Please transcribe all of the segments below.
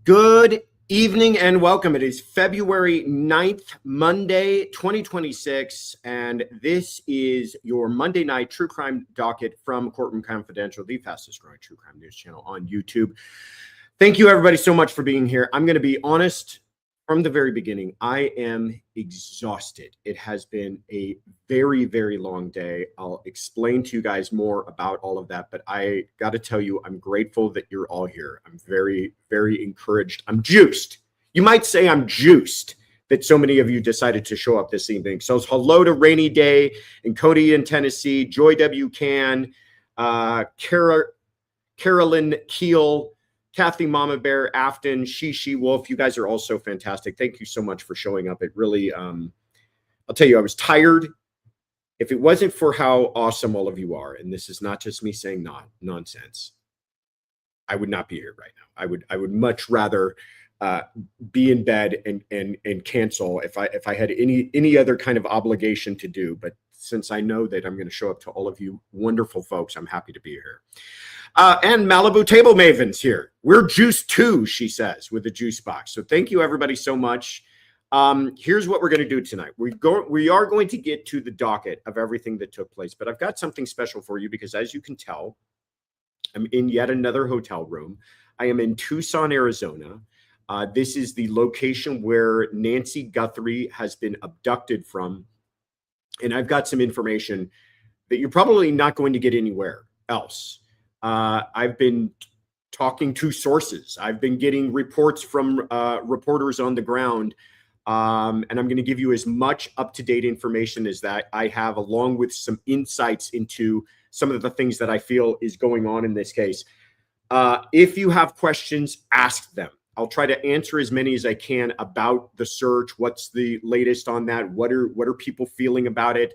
Good evening and welcome. It is February 9th, Monday, 2026, and this is your Monday night true crime docket from Courtroom Confidential, the fastest growing true crime news channel on YouTube. Thank you everybody so much for being here. I'm going to be honest from the very beginning. I am exhausted. It has been a very, very long day. I'll explain to you guys more about all of that, but I got to tell you, I'm grateful that you're all here. I'm very, very encouraged. I'm juiced. You might say I'm juiced that so many of you decided to show up this evening. So hello to Rainy Day and Cody in Tennessee, Joy W. Can, Carolyn Keel, Kathy Mama Bear, Afton, She Wolf. You guys are all so fantastic. Thank you so much for showing up. It really, I'll tell you, I was tired. If it wasn't for how awesome all of you are, and this is not just me saying nonsense, I would not be here right now. I would much rather be in bed and cancel if I had any other kind of obligation to do. But since I know that I'm going to show up to all of you wonderful folks, I'm happy to be here. And Malibu Table Maven's here. We're juiced too, she says, with the juice box. So thank you everybody so much. Here's what we're going to do tonight. We are going to get to the docket of everything that took place, but I've got something special for you because as you can tell, I'm in yet another hotel room. I am in Tucson, Arizona. This is the location where Nancy Guthrie has been abducted from. And I've got some information that you're probably not going to get anywhere else. I've been talking to sources. I've been getting reports from reporters on the ground. And I'm going to give you as much up-to-date information as that I have, along with some insights into some of the things that I feel is going on in this case. If you have questions, ask them. I'll try to answer as many as I can about the search. What's the latest on that? What are people feeling about it?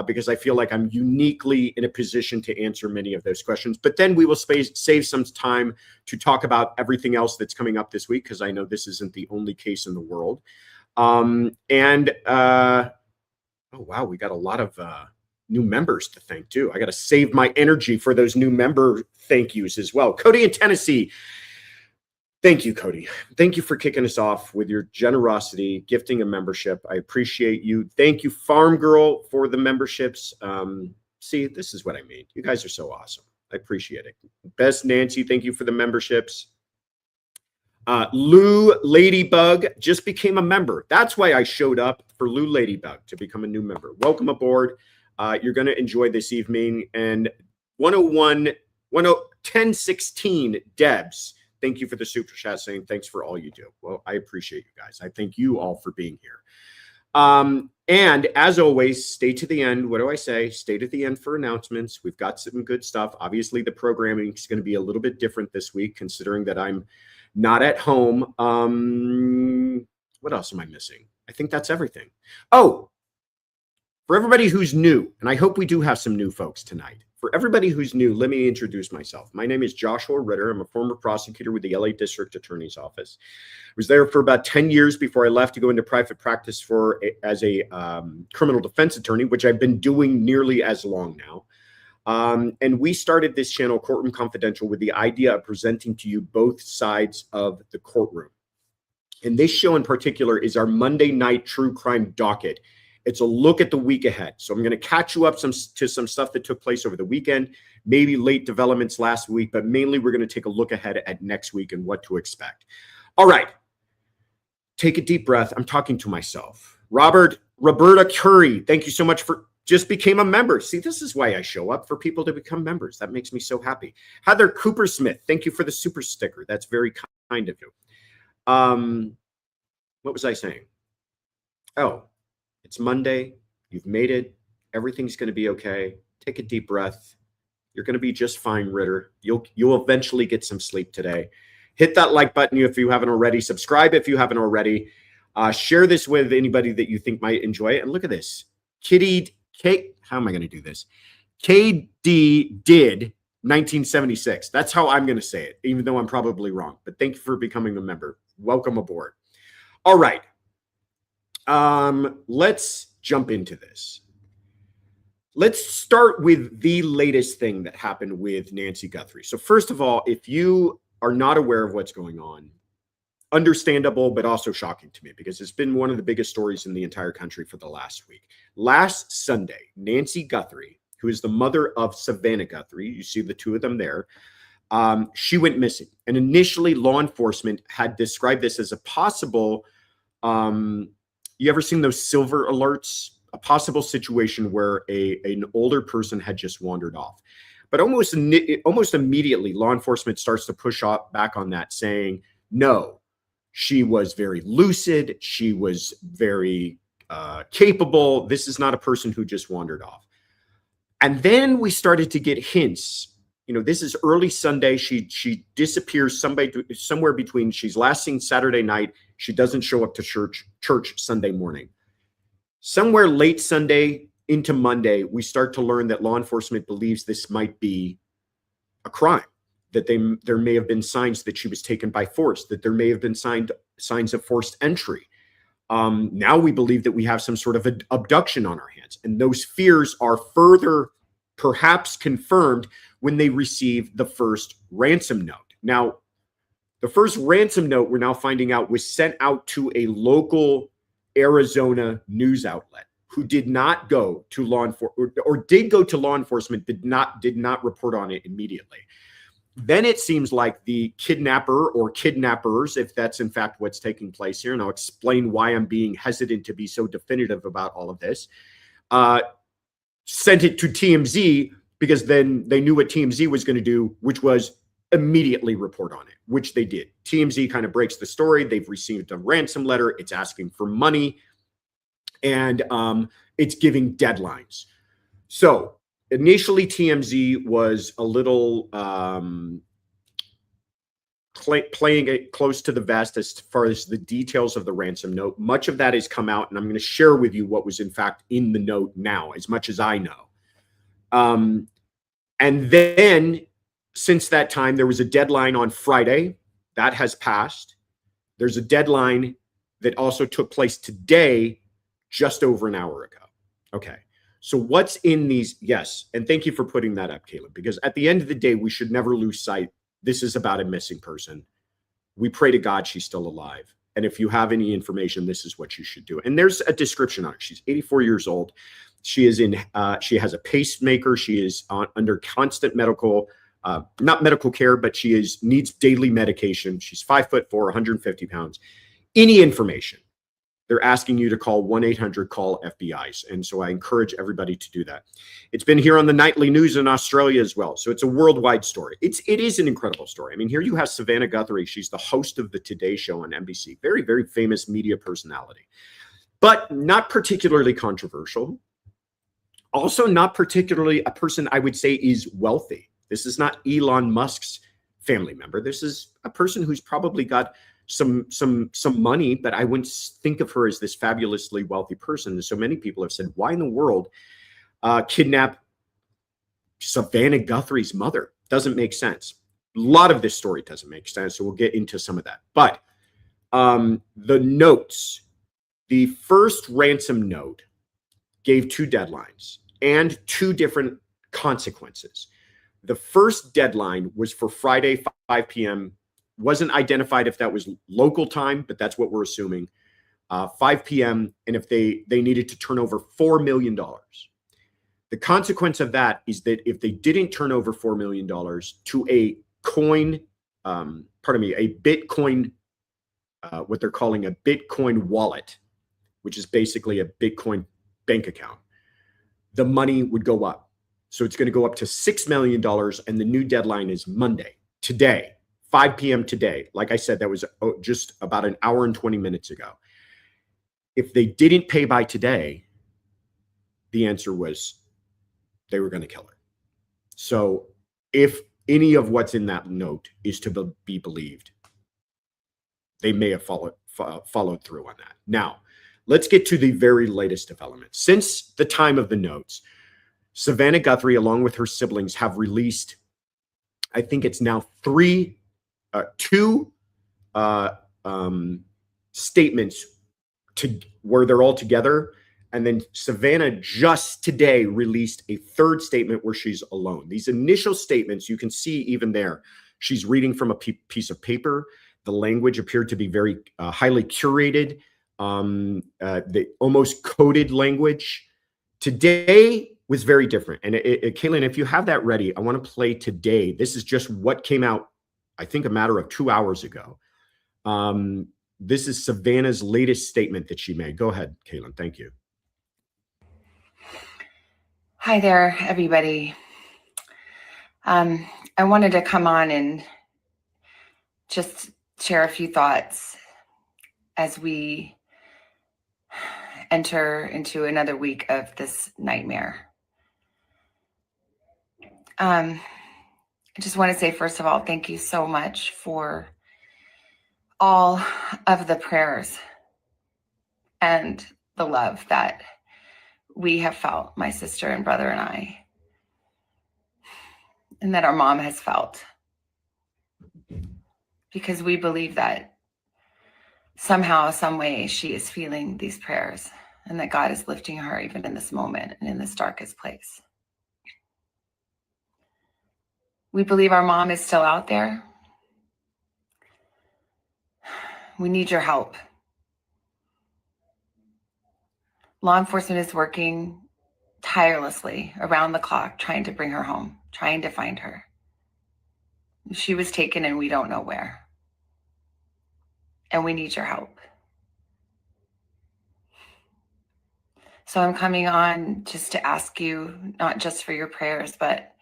Because I feel like I'm uniquely in a position to answer many of those questions. But then we will save some time to talk about everything else that's coming up this week, because I know this isn't the only case in the world. Oh, wow, we got a lot of new members to thank, too. I got to save my energy for those new member thank yous as well. Cody in Tennessee. Thank you, Cody. Thank you for kicking us off with your generosity, gifting a membership. I appreciate you. Thank you, Farm Girl, for the memberships. See, this is what I mean. You guys are so awesome. I appreciate it. Best Nancy, thank you for the memberships. Lou Ladybug just became a member. That's why I showed up for Lou Ladybug, to become a new member. Welcome aboard. You're going to enjoy this evening. And 1016 Debs. Thank you for the super chat saying thanks for all you do. Well, I appreciate you guys. I thank you all for being here. And as always, stay to the end. What do I say? Stay to the end for announcements. We've got some good stuff. Obviously, the programming is going to be a little bit different this week, considering that I'm not at home. What else am I missing? I think that's everything. Oh, for everybody who's new, and I hope we do have some new folks tonight. For everybody who's new, let me introduce myself. My name is Joshua Ritter. I'm a former prosecutor with the LA District Attorney's Office. I was there for about 10 years before I left to go into private practice as a criminal defense attorney, which I've been doing nearly as long now. And we started this channel, Courtroom Confidential, with the idea of presenting to you both sides of the courtroom. And this show in particular is our Monday night true crime docket. It's a look at the week ahead. So I'm going to catch you up to some stuff that took place over the weekend, maybe late developments last week, but mainly we're going to take a look ahead at next week and what to expect. All right. Take a deep breath. I'm talking to myself. Roberta Curry, thank you so much for just became a member. See, this is why I show up, for people to become members. That makes me so happy. Heather Cooper Smith, thank you for the super sticker. That's very kind of you. What was I saying? Oh. It's Monday. You've made it. Everything's going to be okay. Take a deep breath. You're going to be just fine, Ritter. You'll eventually get some sleep today. Hit that like button if you haven't already. Subscribe if you haven't already. Share this with anybody that you think might enjoy it. And look at this. How am I going to do this? KD did 1976. That's how I'm going to say it, even though I'm probably wrong. But thank you for becoming a member. Welcome aboard. All right. Let's jump into this. Let's start with the latest thing that happened with Nancy Guthrie. So first of all, if you are not aware of what's going on, understandable, but also shocking to me because it's been one of the biggest stories in the entire country for the last week. Last Sunday, Nancy Guthrie, who is the mother of Savannah Guthrie, you see the two of them there, she went missing. And initially, law enforcement had described this as a possible, you ever seen those silver alerts? A possible situation where an older person had just wandered off. But almost immediately, law enforcement starts to push back on that, saying, no, she was very lucid. She was very capable. This is not a person who just wandered off. And then we started to get hints. You know, this is early Sunday. She disappears somewhere between, she's last seen Saturday night. She doesn't show up to church Sunday morning. Somewhere late Sunday into Monday, we start to learn that law enforcement believes this might be a crime, that there may have been signs that she was taken by force, that there may have been signs of forced entry. Now we believe that we have some sort of abduction on our hands. And those fears are further perhaps confirmed when they receive the first ransom note. Now, the first ransom note we're now finding out was sent out to a local Arizona news outlet who did not go to law enforcement, or did go to law enforcement, did not report on it immediately. Then it seems like the kidnapper or kidnappers, if that's in fact what's taking place here, and I'll explain why I'm being hesitant to be so definitive about all of this, sent it to TMZ because then they knew what TMZ was going to do, which was immediately report on it, which they did. TMZ kind of breaks the story. They've received a ransom letter. It's asking for money, and it's giving deadlines. So initially, TMZ was a little playing it close to the vest as far as the details of the ransom note. Much of that has come out, and I'm going to share with you what was in fact in the note now, as much as I know. And then since that time, there was a deadline on Friday. That has passed. There's a deadline that also took place today, just over an hour ago. Okay. So what's in these? Yes. And thank you for putting that up, Caleb, because at the end of the day, we should never lose sight. This is about a missing person. We pray to God she's still alive. And if you have any information, this is what you should do. And there's a description on it. She's 84 years old. She is she has a pacemaker. She is under constant medical, not medical care, but she needs daily medication. She's 5'4", 150 pounds. Any information, they're asking you to call 1-800-CALL-FBIs. And so I encourage everybody to do that. It's been here on the nightly news in Australia as well. So it's a worldwide story. It is an incredible story. I mean, here you have Savannah Guthrie. She's the host of the Today Show on NBC. Very, very famous media personality, but not particularly controversial. Also not particularly a person I would say is wealthy. This is not Elon Musk's family member. This is a person who's probably got some money, but I wouldn't think of her as this fabulously wealthy person. And so many people have said, why in the world kidnap Savannah Guthrie's mother? Doesn't make sense. A lot of this story doesn't make sense. So we'll get into some of that. But the notes, the first ransom note gave two deadlines and two different consequences. The first deadline was for Friday, 5 p.m. Wasn't identified if that was local time, but that's what we're assuming. 5 p.m. And if they needed to turn over $4 million. The consequence of that is that if they didn't turn over $4 million to a Bitcoin, what they're calling a Bitcoin wallet, which is basically a Bitcoin bank account, the money would go up. So it's going to go up to $6 million. And the new deadline is Monday, today, 5 p.m. today. Like I said, that was just about an hour and 20 minutes ago. If they didn't pay by today, the answer was they were going to kill her. So if any of what's in that note is to be believed, they may have followed through on that. Now, let's get to the very latest developments. Since the time of the notes, Savannah Guthrie, along with her siblings, have released, I think it's now two statements where they're all together. And then Savannah just today released a third statement where she's alone. These initial statements, you can see even there, she's reading from a piece of paper. The language appeared to be very highly curated, the almost coded language. Today was very different. And Kaylin, if you have that ready, I want to play today. This is just what came out, I think, a matter of 2 hours ago. This is Savannah's latest statement that she made. Go ahead, Kaylin. Thank you. Hi there, everybody. I wanted to come on and just share a few thoughts as we enter into another week of this nightmare. I just want to say, first of all, thank you so much for all of the prayers and the love that we have felt, my sister and brother and I, and that our mom has felt. Because we believe that somehow, some way, she is feeling these prayers and that God is lifting her even in this moment and in this darkest place. We believe our mom is still out there. We need your help. Law enforcement is working tirelessly around the clock, trying to bring her home, trying to find her. She was taken and we don't know where. And we need your help. So I'm coming on just to ask you, not just for your prayers, but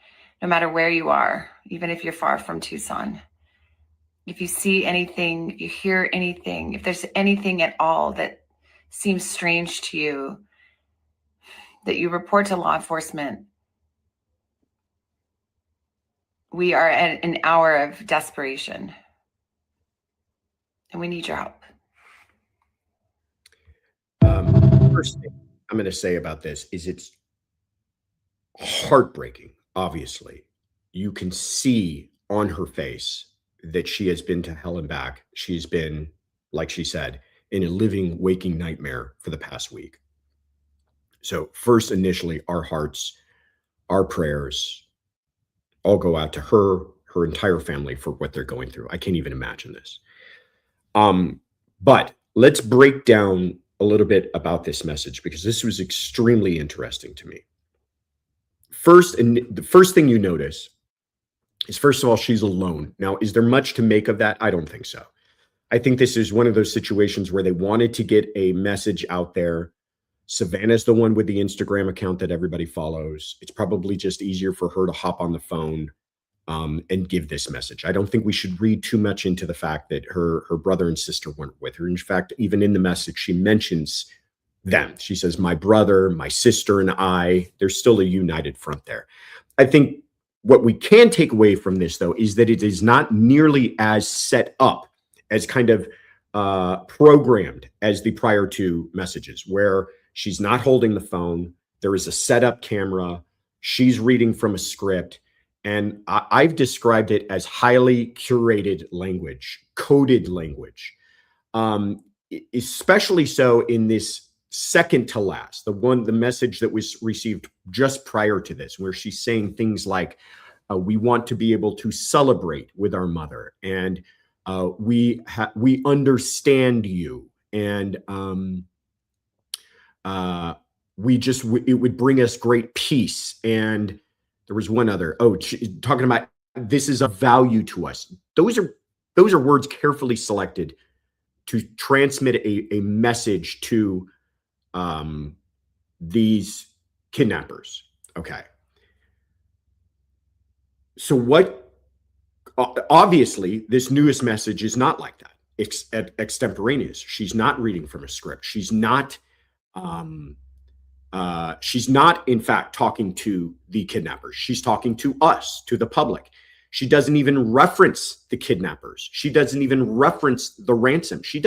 no matter where you are, even if you're far from Tucson, if you see anything, if you hear anything, if there's anything at all that seems strange to you, that you report to law enforcement. We are at an hour of desperation, and we need your help. First thing I'm going to say about this is it's heartbreaking. Obviously, you can see on her face that she has been to hell and back. She's been, like she said, in a living, waking nightmare for the past week. So first, initially, our hearts, our prayers all go out to her, her entire family for what they're going through. I can't even imagine this. But let's break down a little bit about this message because this was extremely interesting to me. First, and the first thing you notice is, first of all, she's alone. Now, is there much to make of that? I don't think so. I think this is one of those situations where they wanted to get a message out there. Savannah's the one with the Instagram account that everybody follows. It's probably just easier for her to hop on the phone and give this message. I don't think we should read too much into the fact that her brother and sister weren't with her. In fact, even in the message, she mentions them. She says, my brother, my sister, and I. There's still a united front there. I think what we can take away from this, though, is that it is not nearly as set up, as kind of programmed as the prior two messages, where she's not holding the phone. There is a setup camera. She's reading from a script. And I've described it as highly curated language, coded language, especially so in this second to last, the message that was received just prior to this, where she's saying things like, we want to be able to celebrate with our mother, and we understand you, and it would bring us great peace. And there was one other, talking about this is of value to us. Those are words carefully selected to transmit a message to these kidnappers. Okay. So obviously this newest message is not like that. It's extemporaneous. She's not reading from a script. She's not in fact talking to the kidnappers. She's talking to us, to the public. She doesn't even reference the kidnappers. She doesn't even reference the ransom. She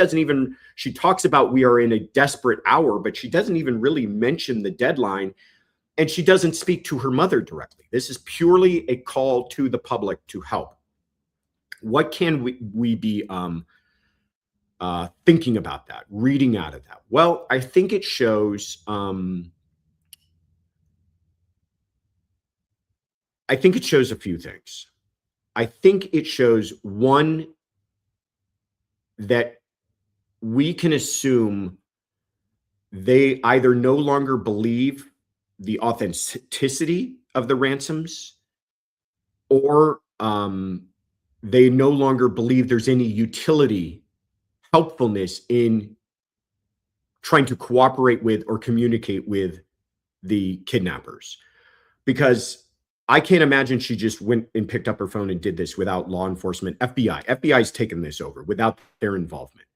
talks about we are in a desperate hour, but she doesn't even really mention the deadline. And she doesn't speak to her mother directly. This is purely a call to the public to help. What can we be thinking about that, reading out of that? Well, I think it shows a few things. I think it shows, one, that we can assume they either no longer believe the authenticity of the ransoms, or they no longer believe there's any utility, helpfulness in trying to cooperate with or communicate with the kidnappers. Because I can't imagine she just went and picked up her phone and did this without law enforcement. FBI's taken this over without their involvement.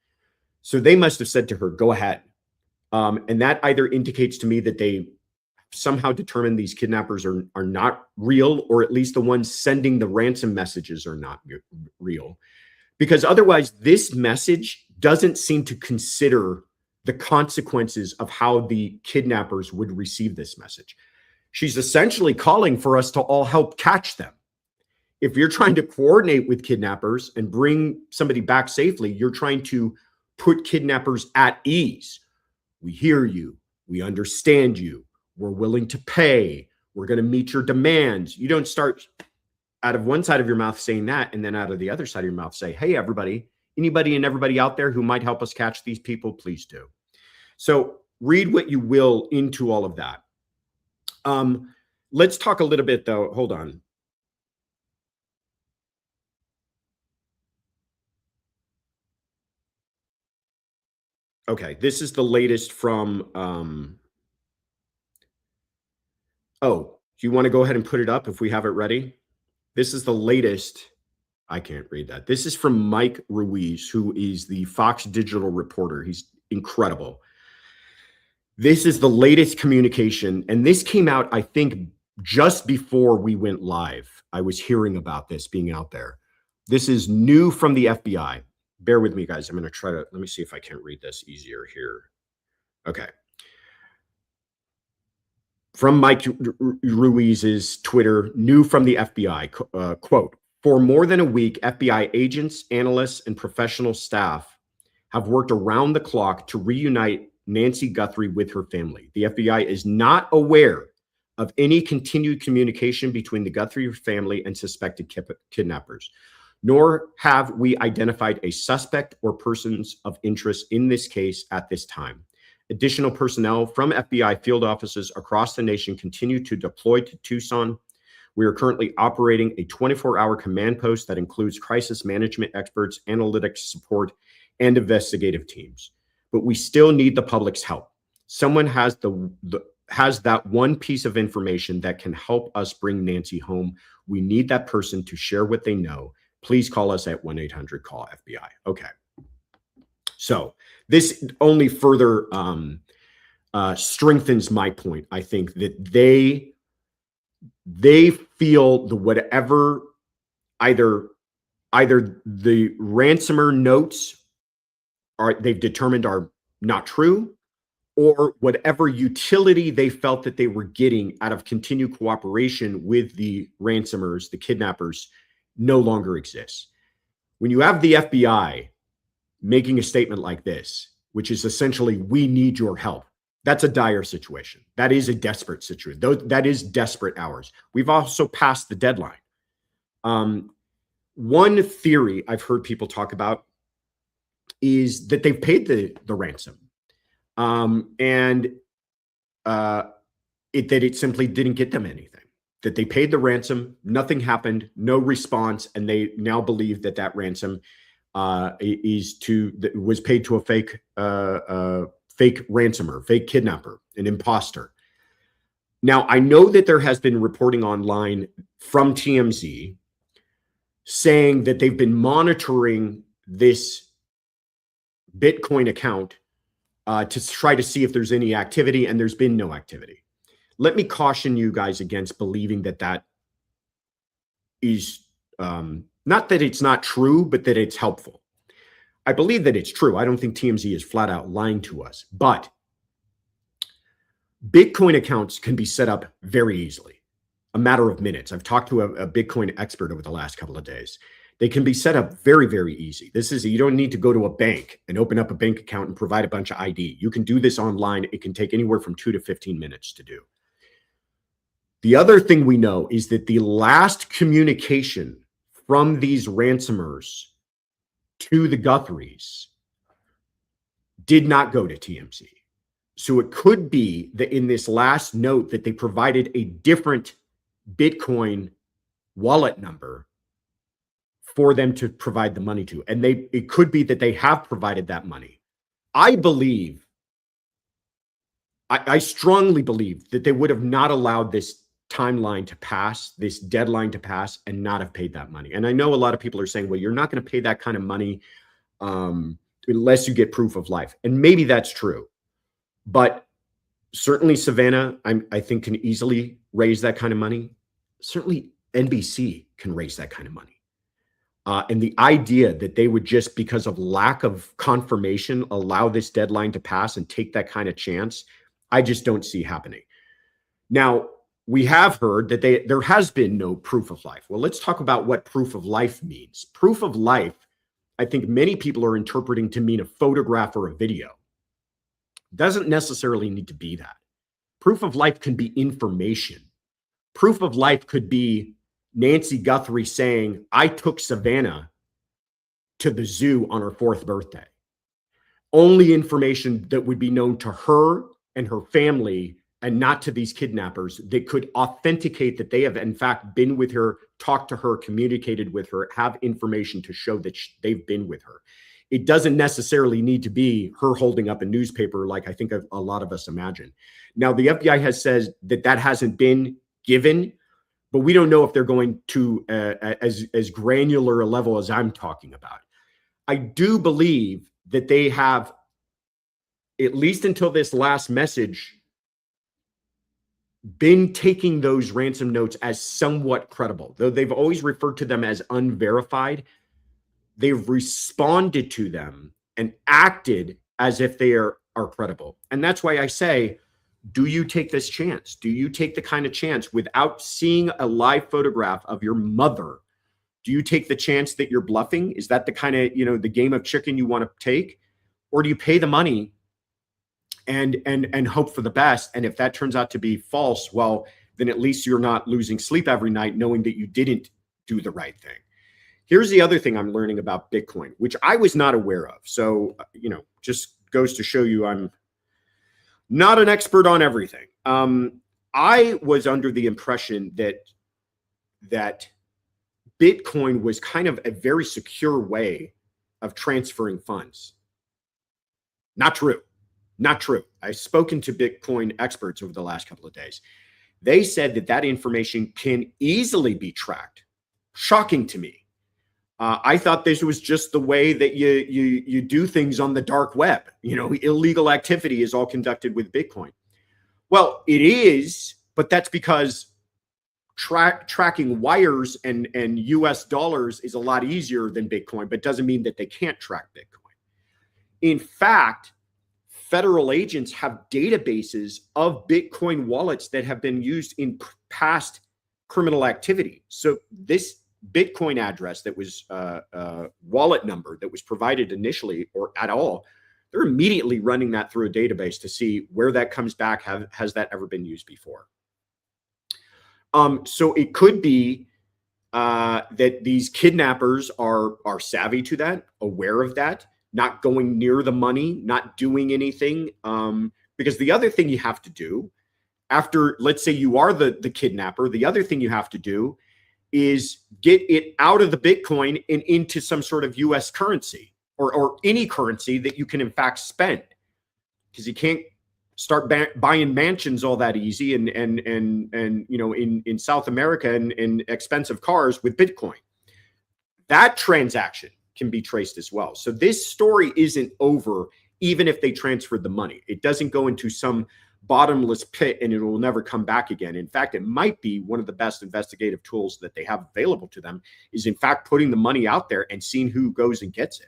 So they must have said to her, go ahead. And that either indicates to me that they somehow determined these kidnappers are not real, or at least the ones sending the ransom messages are not real. Because otherwise, this message doesn't seem to consider the consequences of how the kidnappers would receive this message. She's essentially calling for us to all help catch them. If you're trying to coordinate with kidnappers and bring somebody back safely, you're trying to put kidnappers at ease. We hear you. We understand you. We're willing to pay. We're going to meet your demands. You don't start out of one side of your mouth saying that, and then out of the other side of your mouth say, hey, everybody, anybody and everybody out there who might help us catch these people, please do. So read what you will into all of that. Let's talk a little bit, though. Hold on. Okay, this is the latest from, oh, do you want to go ahead and put it up if we have it ready? This is the latest. I can't read that. This is from Mike Ruiz, who is the Fox Digital reporter. He's incredible. This is the latest communication, and this came out, I think, just before we went live. I was hearing about this being out there. This is new from the FBI. Bear with me, guys. I'm going to try to, let me see if I can't read this easier here. Okay. From Mike Ruiz's Twitter, new from the FBI, quote, for more than a week, FBI agents, analysts, and professional staff have worked around the clock to reunite Nancy Guthrie with her family. The FBI is not aware of any continued communication between the Guthrie family and suspected kidnappers, nor have we identified a suspect or persons of interest in this case at this time. Additional personnel from FBI field offices across the nation continue to deploy to Tucson. We are currently operating a 24-hour command post that includes crisis management experts, analytics support, and investigative teams. But we still need the public's help. Someone has that one piece of information that can help us bring Nancy home. We need that person to share what they know. Please call us at 1-800-CALL-FBI. Okay. So this only further strengthens my point. I think that they feel the whatever, either the ransomer notes they've determined are not true, or whatever utility they felt that they were getting out of continued cooperation with the ransomers, the kidnappers, no longer exists. When you have the FBI making a statement like this, which is essentially, we need your help, that's a dire situation. That is a desperate situation. That is desperate hours. We've also passed the deadline. One theory I've heard people talk about is that they've paid the ransom, and that it simply didn't get them anything. That they paid the ransom, nothing happened, no response, and they now believe that that ransom was paid to a fake ransomer, fake kidnapper, an imposter. Now, I know that there has been reporting online from TMZ saying that they've been monitoring this Bitcoin account to try to see if there's any activity, and there's been no activity. Let me caution you guys against believing that that is not that it's not true, but that it's helpful. I believe that it's true. I don't think TMZ is flat out lying to us, but Bitcoin accounts can be set up very easily, a matter of minutes. I've talked to a Bitcoin expert over the last couple of days. They can be set up very, very easy. You don't need to go to a bank and open up a bank account and provide a bunch of ID. You can do this online. It can take anywhere from 2 to 15 minutes to do. The other thing we know is that the last communication from these ransomers to the Guthries did not go to TMZ. So it could be that in this last note that they provided a different Bitcoin wallet number for them to provide the money to. And it could be that they have provided that money. I strongly believe that they would have not allowed this timeline to pass, this deadline to pass, and not have paid that money. And I know a lot of people are saying, well, you're not going to pay that kind of money unless you get proof of life. And maybe that's true. But certainly Savannah, I think, can easily raise that kind of money. Certainly NBC can raise that kind of money. And the idea that they would just, because of lack of confirmation, allow this deadline to pass and take that kind of chance, I just don't see happening. Now, we have heard that there has been no proof of life. Well, let's talk about what proof of life means. Proof of life, I think many people are interpreting to mean a photograph or a video. Doesn't necessarily need to be that. Proof of life can be information. Proof of life could be Nancy Guthrie saying, I took Savannah to the zoo on her 4th birthday. Only information that would be known to her and her family and not to these kidnappers that could authenticate that they have in fact been with her, talked to her, communicated with her, have information to show that they've been with her. It doesn't necessarily need to be her holding up a newspaper like I think a lot of us imagine. Now, the FBI has said that hasn't been given, but we don't know if they're going to as granular a level as I'm talking about. I do believe that they have, at least until this last message, been taking those ransom notes as somewhat credible. Though they've always referred to them as unverified, they've responded to them and acted as if they are credible. And that's why I say, do you take this chance? Do you take the kind of chance without seeing a live photograph of your mother? Do you take the chance that you're bluffing? Is that the kind of, the game of chicken you want to take? Or do you pay the money and hope for the best? And if that turns out to be false, well, then at least you're not losing sleep every night knowing that you didn't do the right thing. Here's the other thing I'm learning about Bitcoin, which I was not aware of. So, just goes to show you I'm not an expert on everything. I was under the impression that Bitcoin was kind of a very secure way of transferring funds. Not true. Not true. I've spoken to Bitcoin experts over the last couple of days. They said that information can easily be tracked. Shocking to me. I thought this was just the way that you do things on the dark web. Illegal activity is all conducted with Bitcoin. Well, it is, but that's because tracking wires and US dollars is a lot easier than Bitcoin, but doesn't mean that they can't track Bitcoin. In fact, federal agents have databases of Bitcoin wallets that have been used in past criminal activity. So this Bitcoin address that was wallet number that was provided initially or at all, they're immediately running that through a database to see where that comes back. Has that ever been used before? So it could be that these kidnappers are savvy to that, aware of that, not going near the money, not doing anything. Because the other thing you have to do after, let's say you are the kidnapper, the other thing you have to do is get it out of the Bitcoin and into some sort of US currency or any currency that you can in fact spend, because you can't start buying mansions all that easy and in South America and expensive cars with Bitcoin. That transaction can be traced as well. So this story isn't over even if they transferred the money. It doesn't go into some bottomless pit and it will never come back again. In fact, it might be one of the best investigative tools that they have available to them is in fact putting the money out there and seeing who goes and gets it.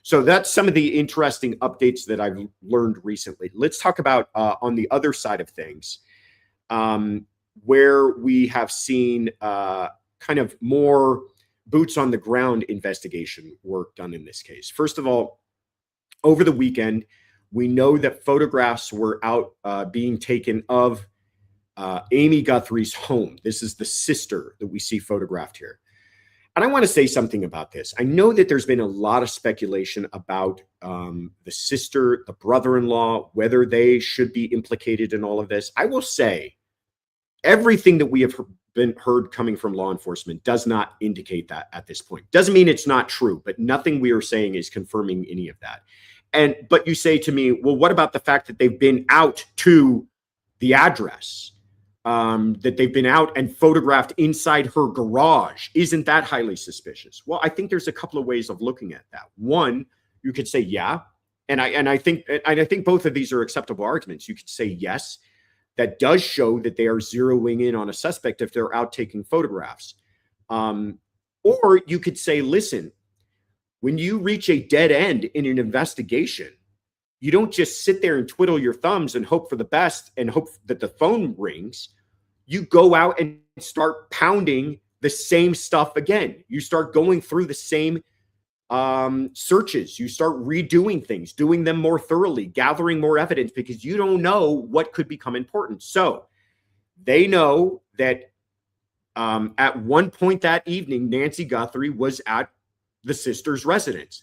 So that's some of the interesting updates that I've learned recently. Let's talk about on the other side of things, where we have seen kind of more boots on the ground investigation work done in this case. First of all, over the weekend, we know that photographs were out being taken of Amy Guthrie's home. This is the sister that we see photographed here. And I want to say something about this. I know that there's been a lot of speculation about the sister, the brother-in-law, whether they should be implicated in all of this. I will say everything that we have been heard coming from law enforcement does not indicate that at this point. Doesn't mean it's not true, but nothing we are saying is confirming any of that. But you say to me, well, what about the fact that they've been out to the address? That they've been out and photographed inside her garage. Isn't that highly suspicious? Well, I think there's a couple of ways of looking at that. One, you could say, yeah. And I think both of these are acceptable arguments. You could say, yes, that does show that they are zeroing in on a suspect if they're out taking photographs. Or you could say, listen, when you reach a dead end in an investigation, you don't just sit there and twiddle your thumbs and hope for the best and hope that the phone rings. You go out and start pounding the same stuff again. You start going through the same searches. You start redoing things, doing them more thoroughly, gathering more evidence, because you don't know what could become important. So they know that at one point that evening, Nancy Guthrie was at the sister's residence.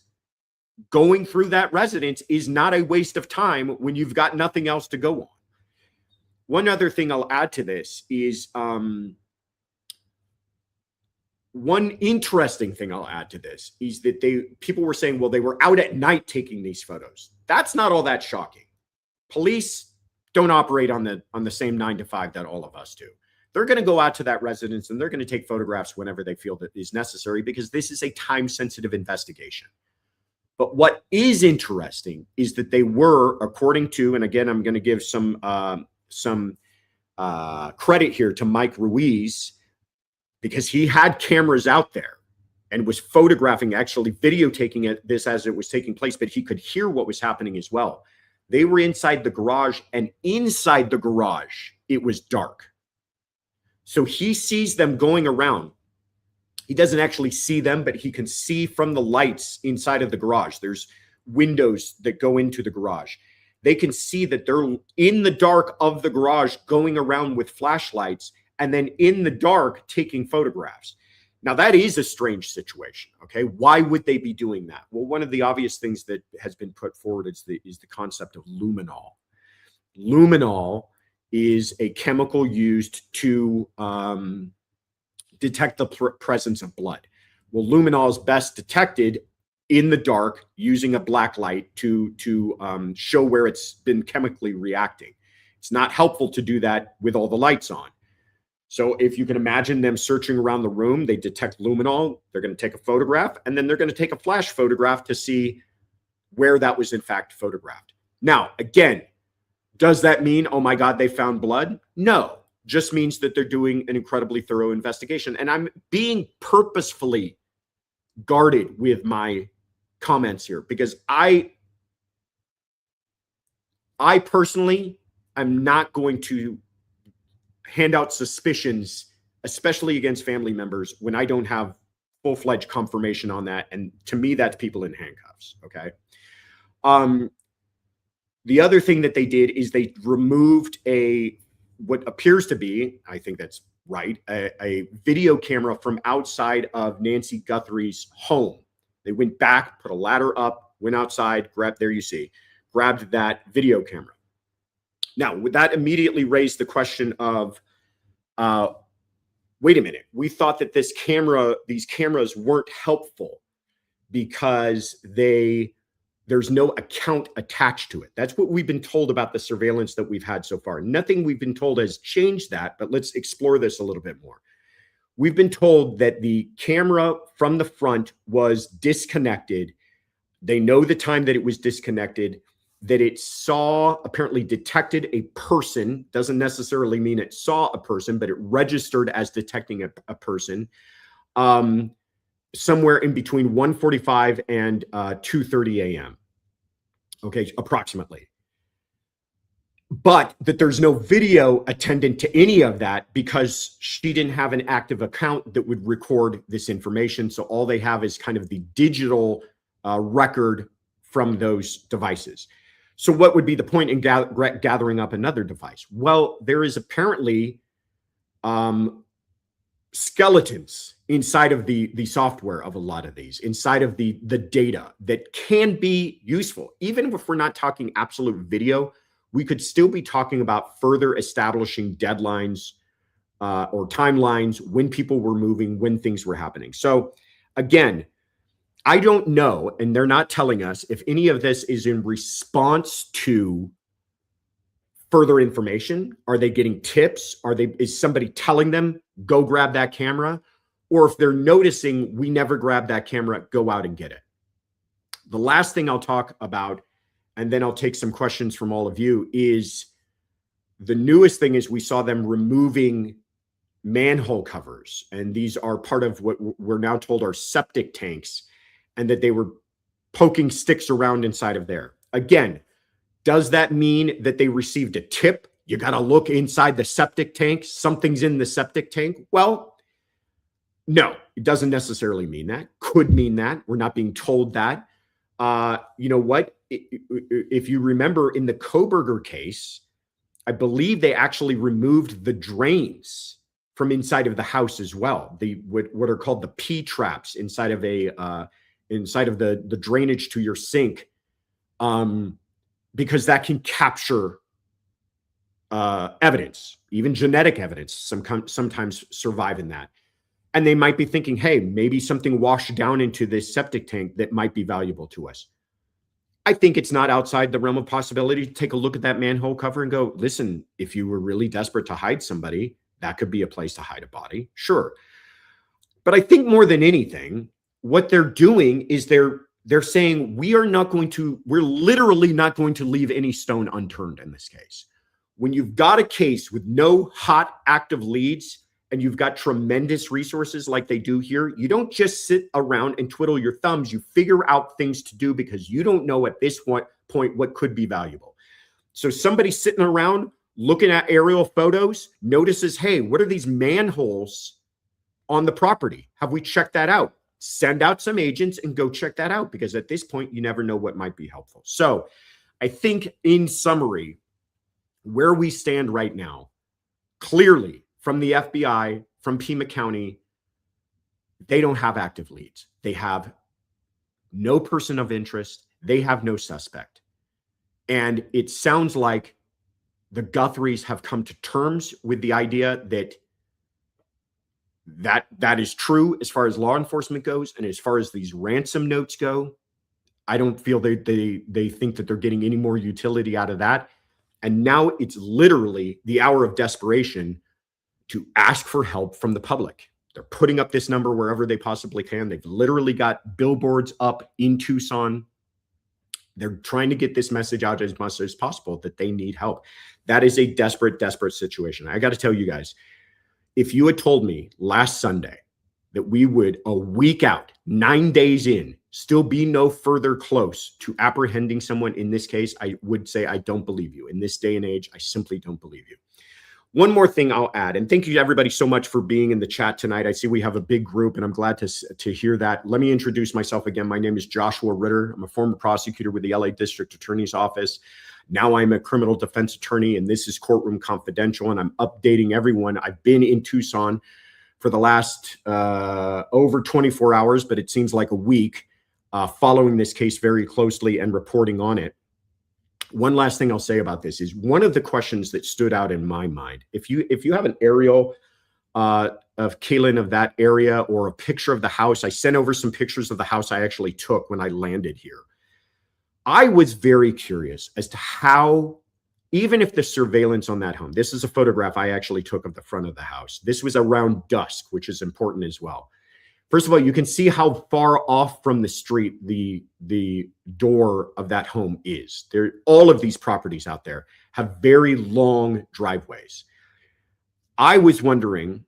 Going through that residence is not a waste of time when you've got nothing else to go on. One other thing I'll add to this is one interesting thing I'll add to this is that people were saying, well, they were out at night taking these photos. That's not all that shocking. Police don't operate on the same 9 to 5 that all of us do. They're going to go out to that residence and they're going to take photographs whenever they feel that is necessary, because this is a time-sensitive investigation. But what is interesting is that they were, according to, and again, I'm going to give some credit here to Mike Ruiz, because he had cameras out there and was photographing, actually videotaping this as it was taking place, but he could hear what was happening as well. They were inside the garage, and inside the garage, it was dark. So he sees them going around. He doesn't actually see them, but he can see from the lights inside of the garage. There's windows that go into the garage. They can see that they're in the dark of the garage going around with flashlights, and then in the dark taking photographs. Now, that is a strange situation, okay? Why would they be doing that? Well, one of the obvious things that has been put forward is the concept of luminol. Luminol is a chemical used to detect the presence of blood. Well, luminol is best detected in the dark using a black light to show where it's been chemically reacting. It's not helpful to do that with all the lights on. So if you can imagine them searching around the room, they detect luminol, they're going to take a photograph, and then they're going to take a flash photograph to see where that was in fact photographed. Now, again, does that mean, oh my God, they found blood? No, just means that they're doing an incredibly thorough investigation. And I'm being purposefully guarded with my comments here, because I personally am not going to hand out suspicions, especially against family members, when I don't have full-fledged confirmation on that. And to me, that's people in handcuffs, okay? The other thing that they did is they removed what appears to be, I think that's right, a video camera from outside of Nancy Guthrie's home. They went back, put a ladder up, went outside, grabbed that video camera. Now, that immediately raised the question of, wait a minute, we thought that these cameras weren't helpful because there's no account attached to it. That's what we've been told about the surveillance that we've had so far. Nothing we've been told has changed that, but let's explore this a little bit more. We've been told that the camera from the front was disconnected. They know the time that it was disconnected, that it apparently detected a person. Doesn't necessarily mean it saw a person, but it registered as detecting a person somewhere in between 1:45 and 2:30 a.m. Okay, approximately. But that there's no video attendant to any of that because she didn't have an active account that would record this information. So all they have is kind of the digital record from those devices. So what would be the point in gathering up another device? Well, there is apparently skeletons inside of the software of a lot of these, inside of the data that can be useful. Even if we're not talking absolute video, we could still be talking about further establishing deadlines or timelines, when people were moving, when things were happening. So again, I don't know, and they're not telling us if any of this is in response to further information. Are they getting tips? Is somebody telling them, go grab that camera? Or if they're noticing we never grabbed that camera, go out and get it. The last thing I'll talk about, and then I'll take some questions from all of you, is the newest thing is we saw them removing manhole covers. And these are part of what we're now told are septic tanks, and that they were poking sticks around inside of there. Again, does that mean that they received a tip? You got to look inside the septic tank. Something's in the septic tank. Well, no, it doesn't necessarily mean that. Could mean that. We're not being told that. You know what? If you remember in the Koberger case, I believe they actually removed the drains from inside of the house as well. What are called the P traps inside of the drainage to your sink. Because that can capture evidence, even genetic evidence, sometimes survive in that. And they might be thinking, hey, maybe something washed down into this septic tank that might be valuable to us. I think it's not outside the realm of possibility to take a look at that manhole cover and go, listen, if you were really desperate to hide somebody, that could be a place to hide a body. Sure. But I think more than anything, what they're doing is they're saying we're literally not going to leave any stone unturned in this case. When you've got a case with no hot active leads and you've got tremendous resources like they do here, you don't just sit around and twiddle your thumbs. You figure out things to do because you don't know at this point what could be valuable. So somebody sitting around looking at aerial photos notices, hey, what are these manholes on the property? Have we checked that out? Send out some agents and go check that out, because at this point, you never know what might be helpful. So I think in summary, where we stand right now, clearly from the FBI, from Pima County, they don't have active leads. They have no person of interest. They have no suspect. And it sounds like the Guthries have come to terms with the idea that is true as far as law enforcement goes, and as far as these ransom notes go. I don't feel they think that they're getting any more utility out of that. And now it's literally the hour of desperation to ask for help from the public. They're putting up this number wherever they possibly can. They've literally got billboards up in Tucson. They're trying to get this message out as much as possible that they need help. That is a desperate, desperate situation. I got to tell you guys, if you had told me last Sunday that we would, a week out, 9 days in, still be no further close to apprehending someone in this case, I would say I don't believe you. In this day and age, I simply don't believe you. One more thing I'll add, and thank you everybody so much for being in the chat tonight. I see we have a big group, and I'm glad to hear that. Let me introduce myself again. My name is Joshua Ritter. I'm a former prosecutor with the LA District Attorney's Office. Now I'm a criminal defense attorney, and this is Courtroom Confidential, and I'm updating everyone. I've been in Tucson for the last over 24 hours, but it seems like a week, following this case very closely and reporting on it. One last thing I'll say about this is one of the questions that stood out in my mind. If you have an aerial of Kaylin of that area, or a picture of the house, I sent over some pictures of the house I actually took when I landed here. I was very curious as to how, even if the surveillance on that home, this is a photograph I actually took of the front of the house. This was around dusk, which is important as well. First of all, you can see how far off from the street the door of that home is. All of these properties out there have very long driveways. I was wondering,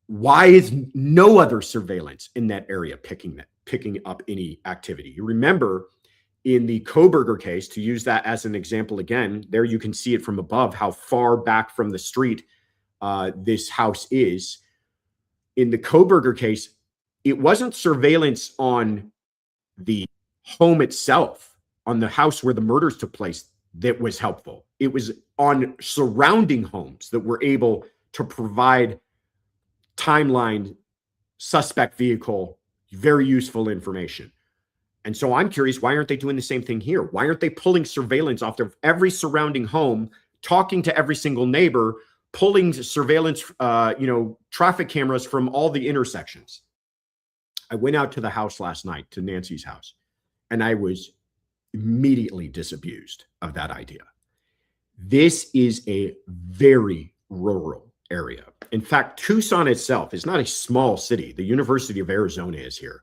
why is no other surveillance in that area picking up any activity? You remember in the Koberger case, to use that as an example again, there you can see it from above, how far back from the street this house is. In the Koberger case, it wasn't surveillance on the home itself, on the house where the murders took place, that was helpful. It was on surrounding homes that were able to provide timeline, suspect vehicle, very useful information. And so I'm curious, why aren't they doing the same thing here? Why aren't they pulling surveillance off of every surrounding home, talking to every single neighbor, pulling surveillance, traffic cameras from all the intersections? I went out to the house last night, to Nancy's house, and I was immediately disabused of that idea. This is a very rural area. In fact, Tucson itself is not a small city. The University of Arizona is here.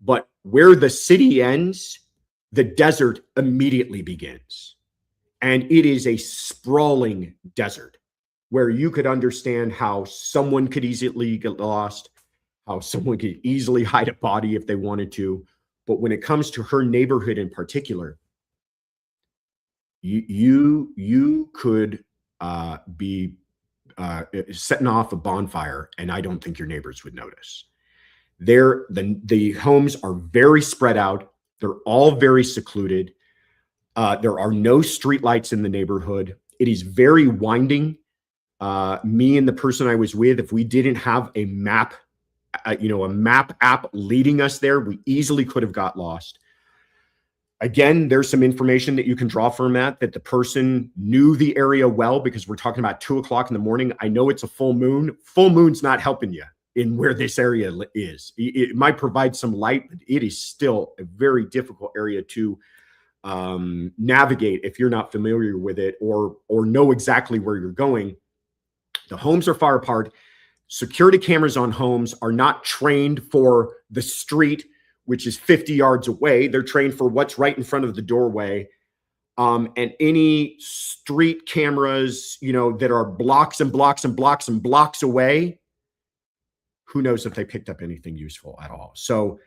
But where the city ends, the desert immediately begins. And it is a sprawling desert where you could understand how someone could easily get lost, how someone could easily hide a body if they wanted to. But when it comes to her neighborhood in particular, you could be setting off a bonfire, and I don't think your neighbors would notice. The homes are very spread out. They're all very secluded. There are no streetlights in the neighborhood. It is very winding. Me and the person I was with, if we didn't have a map, a map app leading us there, we easily could have got lost. Again, there's some information that you can draw from that the person knew the area well, because we're talking about 2 o'clock in the morning. I know it's a full moon. Full moon's not helping you in where this area is. It might provide some light, but it is still a very difficult area to navigate if you're not familiar with it or know exactly where you're going. The homes are far apart. Security cameras on homes are not trained for the street, which is 50 yards away. They're trained for what's right in front of the doorway. And any street cameras, that are blocks and blocks and blocks and blocks away, who knows if they picked up anything useful at all. So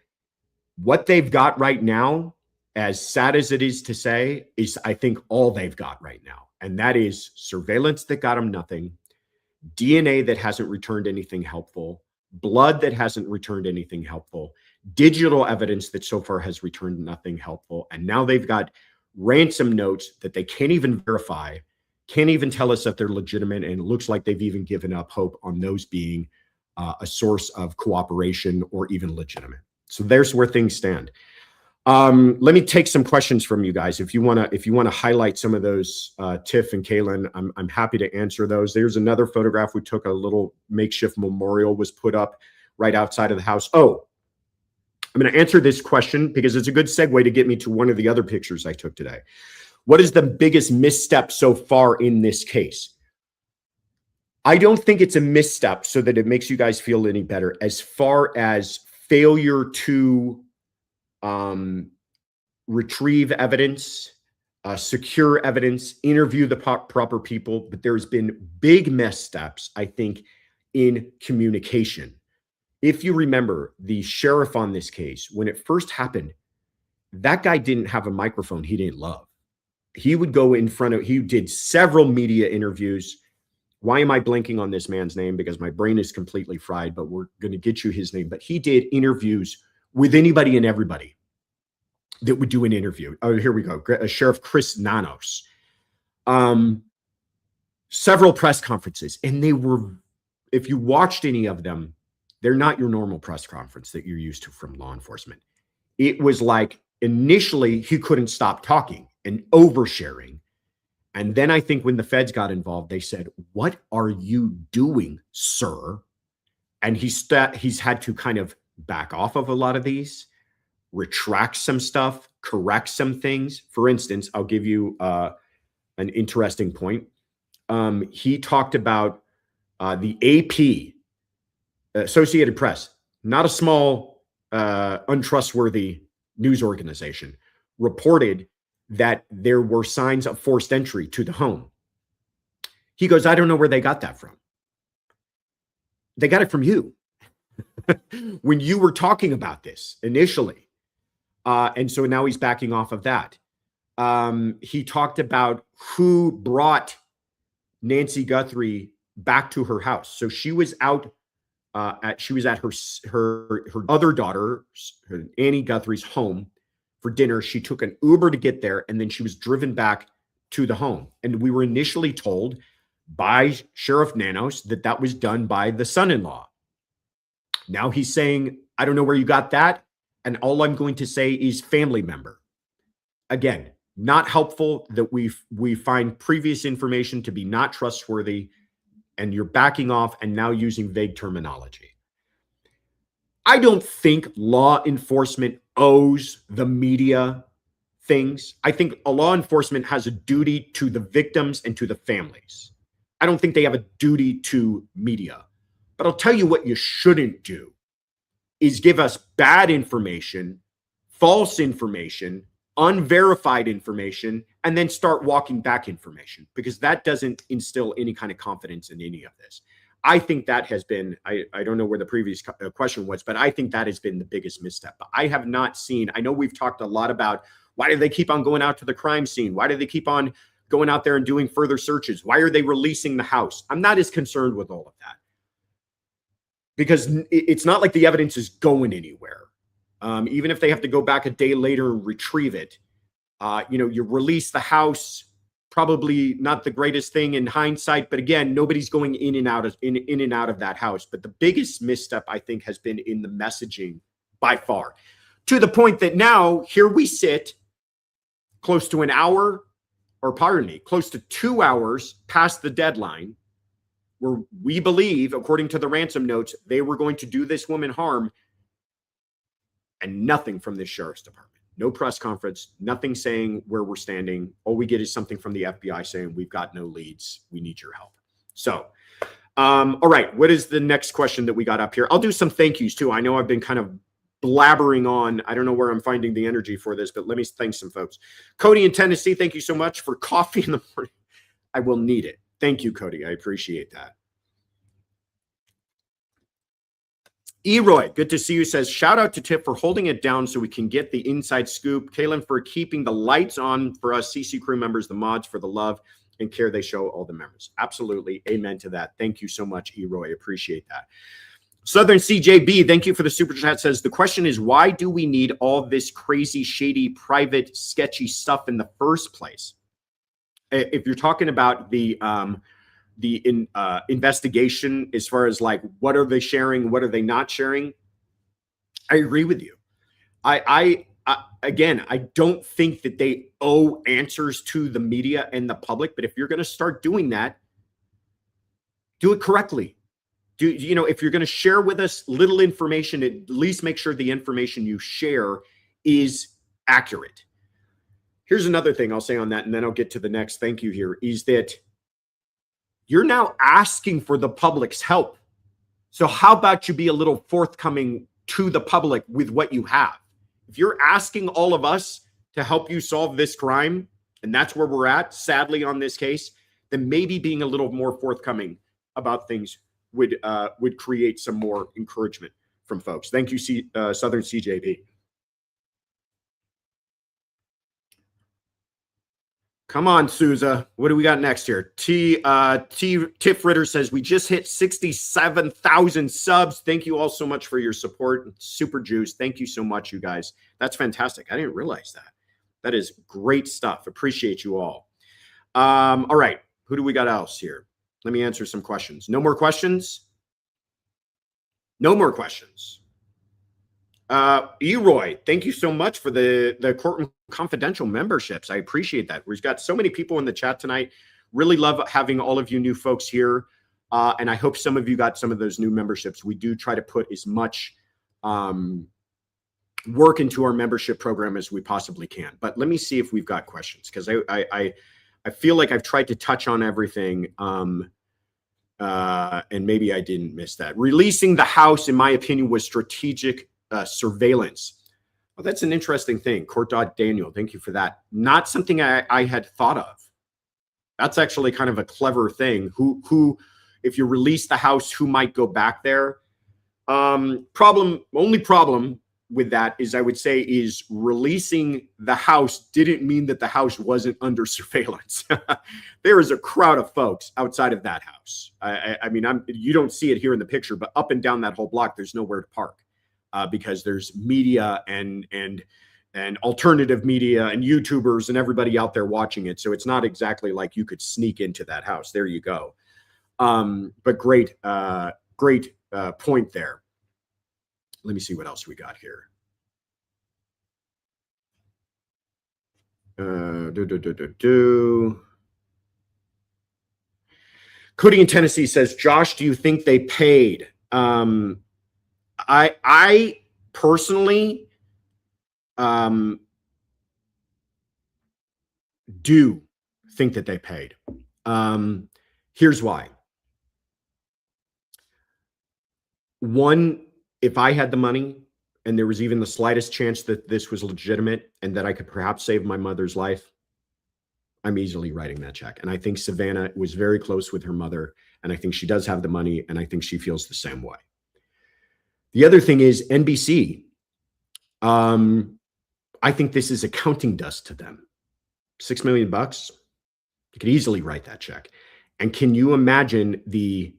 what they've got right now, as sad as it is to say, is I think all they've got right now. And that is surveillance that got them nothing, DNA that hasn't returned anything helpful, blood that hasn't returned anything helpful, digital evidence that so far has returned nothing helpful. And now they've got ransom notes that they can't even verify, can't even tell us that they're legitimate. And it looks like they've even given up hope on those being a source of cooperation or even legitimate. So there's where things stand. Let me take some questions from you guys. If you want to highlight some of those, Tiff and Kaylin, I'm happy to answer those. There's another photograph we took. A little makeshift memorial was put up right outside of the house. Oh, I'm going to answer this question because it's a good segue to get me to one of the other pictures I took today. What is the biggest misstep so far in this case? I don't think it's a misstep so that it makes you guys feel any better as far as failure to retrieve evidence, secure evidence, interview the proper people. But there's been big missteps, I think, in communication. If you remember, the sheriff on this case, when it first happened, that guy didn't have a microphone he didn't love. He would go in front of, he did several media interviews. Why am I blanking on this man's name? Because my brain is completely fried, but we're going to get you his name. But he did interviews with anybody and everybody that would do an interview. Oh, here we go. Sheriff Chris Nanos. Several press conferences. And they were, if you watched any of them, they're not your normal press conference that you're used to from law enforcement. It was like initially he couldn't stop talking and oversharing. And then I think when the feds got involved, they said, "What are you doing, sir?" And he's had to kind of back off of a lot of these, retract some stuff, correct some things. For instance, I'll give you an interesting point. He talked about the AP, Associated Press, not a small, untrustworthy news organization, reported that there were signs of forced entry to the home. He goes, "I don't know where they got that from." They got it from you when you were talking about this initially. And so now he's backing off of that. He talked about who brought Nancy Guthrie back to her house. So she was out she was at her other daughter, Annie Guthrie's home for dinner. She took an Uber to get there, and then she was driven back to the home. And we were initially told by Sheriff Nanos that that was done by the son-in-law. Now he's saying, I don't know where you got that. And all I'm going to say is family member. Again, not helpful that we find previous information to be not trustworthy, and you're backing off and now using vague terminology. I don't think law enforcement owes the media things. I think a law enforcement has a duty to the victims and to the families. I don't think they have a duty to media. But I'll tell you what you shouldn't do is give us bad information, false information, unverified information, and then start walking back information, because that doesn't instill any kind of confidence in any of this. I think that has been, I don't know where the previous question was, but I think that has been the biggest misstep. I have not seen, I know we've talked a lot about why do they keep on going out to the crime scene? Why do they keep on going out there and doing further searches? Why are they releasing the house? I'm not as concerned with all of that, because it's not like the evidence is going anywhere. Even if they have to go back a day later and retrieve it, you release the house, probably not the greatest thing in hindsight, but again, nobody's going in and out of that house. But the biggest misstep, I think, has been in the messaging by far, to the point that now here we sit close to an hour, or pardon me, close to 2 hours past the deadline, where we believe, according to the ransom notes, they were going to do this woman harm, and nothing from the sheriff's department. No press conference, nothing saying where we're standing. All we get is something from the FBI saying, we've got no leads. We need your help. So, all right, what is the next question that we got up here? I'll do some thank yous too. I know I've been kind of blabbering on. I don't know where I'm finding the energy for this, but let me thank some folks. Cody in Tennessee, thank you so much for coffee in the morning. I will need it. Thank you, Cody. I appreciate that. Eroy, good to see you, says, shout out to Tip for holding it down so we can get the inside scoop. Kaylin for keeping the lights on for us CC crew members, the mods, for the love and care they show all the members. Absolutely. Amen to that. Thank you so much, Eroy. Appreciate that. Southern CJB, thank you for the super chat, says, the question is, why do we need all this crazy, shady, private, sketchy stuff in the first place? If you're talking about the investigation, as far as like, what are they sharing, what are they not sharing, I agree with you. I again, I don't think that they owe answers to the media and the public, but if you're going to start doing that, do it correctly. If you're going to share with us little information, at least make sure the information you share is accurate. Here's another thing I'll say on that, and then I'll get to the next thank you here, is that you're now asking for the public's help. So how about you be a little forthcoming to the public with what you have? If you're asking all of us to help you solve this crime, and that's where we're at, sadly, on this case, then maybe being a little more forthcoming about things would create some more encouragement from folks. Thank you, Southern CJB. Come on, Souza. What do we got next here? Tiff Ritter says, we just hit 67,000 subs. Thank you all so much for your support. Super Juice. Thank you so much, you guys. That's fantastic. I didn't realize that. That is great stuff. Appreciate you all. All right. Who do we got else here? Let me answer some questions. No more questions? No more questions. Eroy, thank you so much for the Courtroom Confidential memberships. I appreciate that. We've got so many people in the chat tonight. Really love having all of you new folks here. And I hope some of you got some of those new memberships. We do try to put as much work into our membership program as we possibly can. But let me see if we've got questions, because I feel like I've tried to touch on everything. And maybe I didn't miss that. Releasing the house, in my opinion, was strategic surveillance. Well, that's an interesting thing. Court Daniel, thank you for that. Not something I had thought of. That's actually kind of a clever thing. Who, if you release the house, who might go back there? Only problem with that is, I would say, is releasing the house didn't mean that the house wasn't under surveillance. There is a crowd of folks outside of that house. I mean, you don't see it here in the picture, but up and down that whole block, there's nowhere to park. Because there's media and alternative media and YouTubers and everybody out there watching it. So it's not exactly like you could sneak into that house. There you go. But great point there. Let me see what else we got here. Cody in Tennessee says, Josh, do you think they paid? I personally do think that they paid. Here's why. One, if I had the money and there was even the slightest chance that this was legitimate and that I could perhaps save my mother's life, I'm easily writing that check. And I think Savannah was very close with her mother, and I think she does have the money, and I think she feels the same way. The other thing is NBC. I think this is accounting dust to them. $6 million bucks. You could easily write that check. And can you imagine the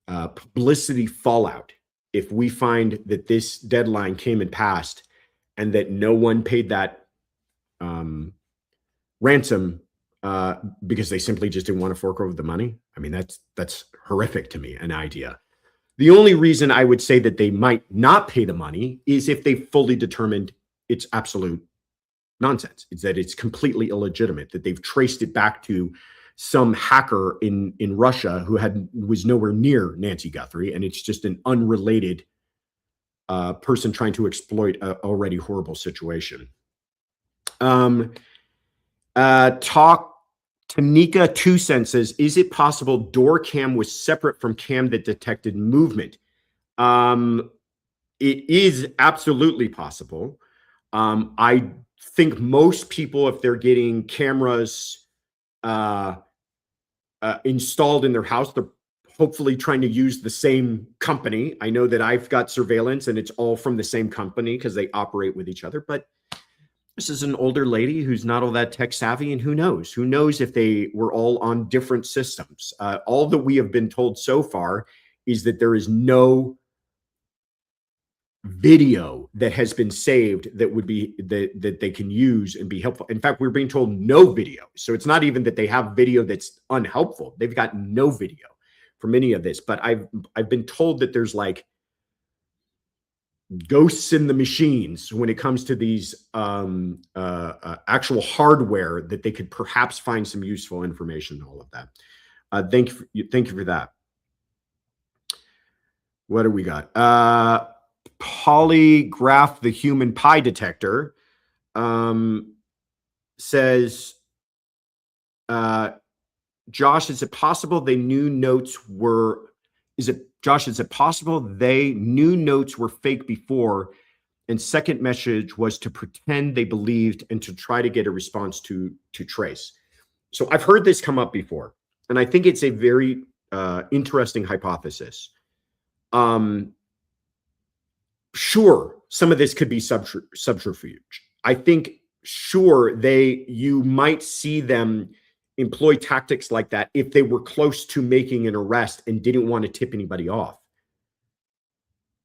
publicity fallout if we find that this deadline came and passed and that no one paid that ransom because they simply just didn't want to fork over the money? I mean, that's horrific to me, an idea. The only reason I would say that they might not pay the money is if they fully determined it's absolute nonsense. It's that it's completely illegitimate, that they've traced it back to some hacker in Russia who was nowhere near Nancy Guthrie, and it's just an unrelated person trying to exploit an already horrible situation. Tanika Tucson says, is it possible door cam was separate from cam that detected movement? It is absolutely possible. I think most people, if they're getting cameras installed in their house, they're hopefully trying to use the same company. I know that I've got surveillance and it's all from the same company because they operate with each other, but this is an older lady who's not all that tech savvy, and who knows if they were all on different systems. All that we have been told so far is that there is no video that has been saved that would be that they can use and be helpful. In fact, we're being told no video. So it's not even that they have video that's unhelpful. They've got no video from any of this. But I've been told that there's like ghosts in the machines when it comes to these actual hardware, that they could perhaps find some useful information and all of that. Thank you for that. What do we got? Polygraph the human pie detector says, Josh, is it possible they knew notes were fake before, and second message was to pretend they believed and to try to get a response to trace? So I've heard this come up before, and I think it's a very interesting hypothesis. Sure, some of this could be subterfuge. I think, sure, you might see them employ tactics like that if they were close to making an arrest and didn't want to tip anybody off.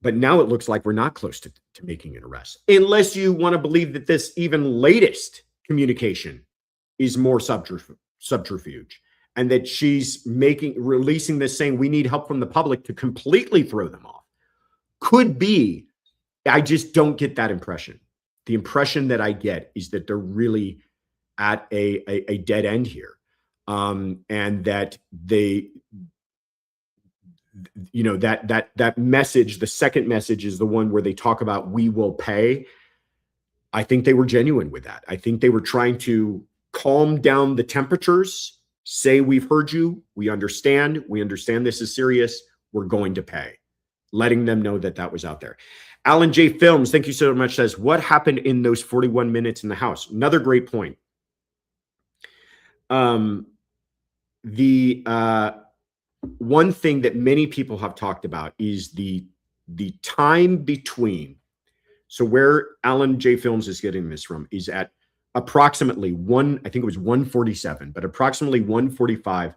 But now it looks like we're not close to making an arrest, unless you want to believe that this even latest communication is more subterfuge, and that she's releasing this saying we need help from the public to completely throw them off. Could be. I just don't get that impression. The impression that I get is that they're really at a dead end here. And that they, that message, the second message, is the one where they talk about we will pay. I think they were genuine with that. I think they were trying to calm down the temperatures, say, we've heard you, we understand this is serious, we're going to pay. Letting them know that was out there. Alan J. Films, thank you so much, says, what happened in those 41 minutes in the house? Another great point. The one thing that many people have talked about is the time between. So where Alan J. Films is getting this from is at approximately I think it was 1:47, but approximately 1:45,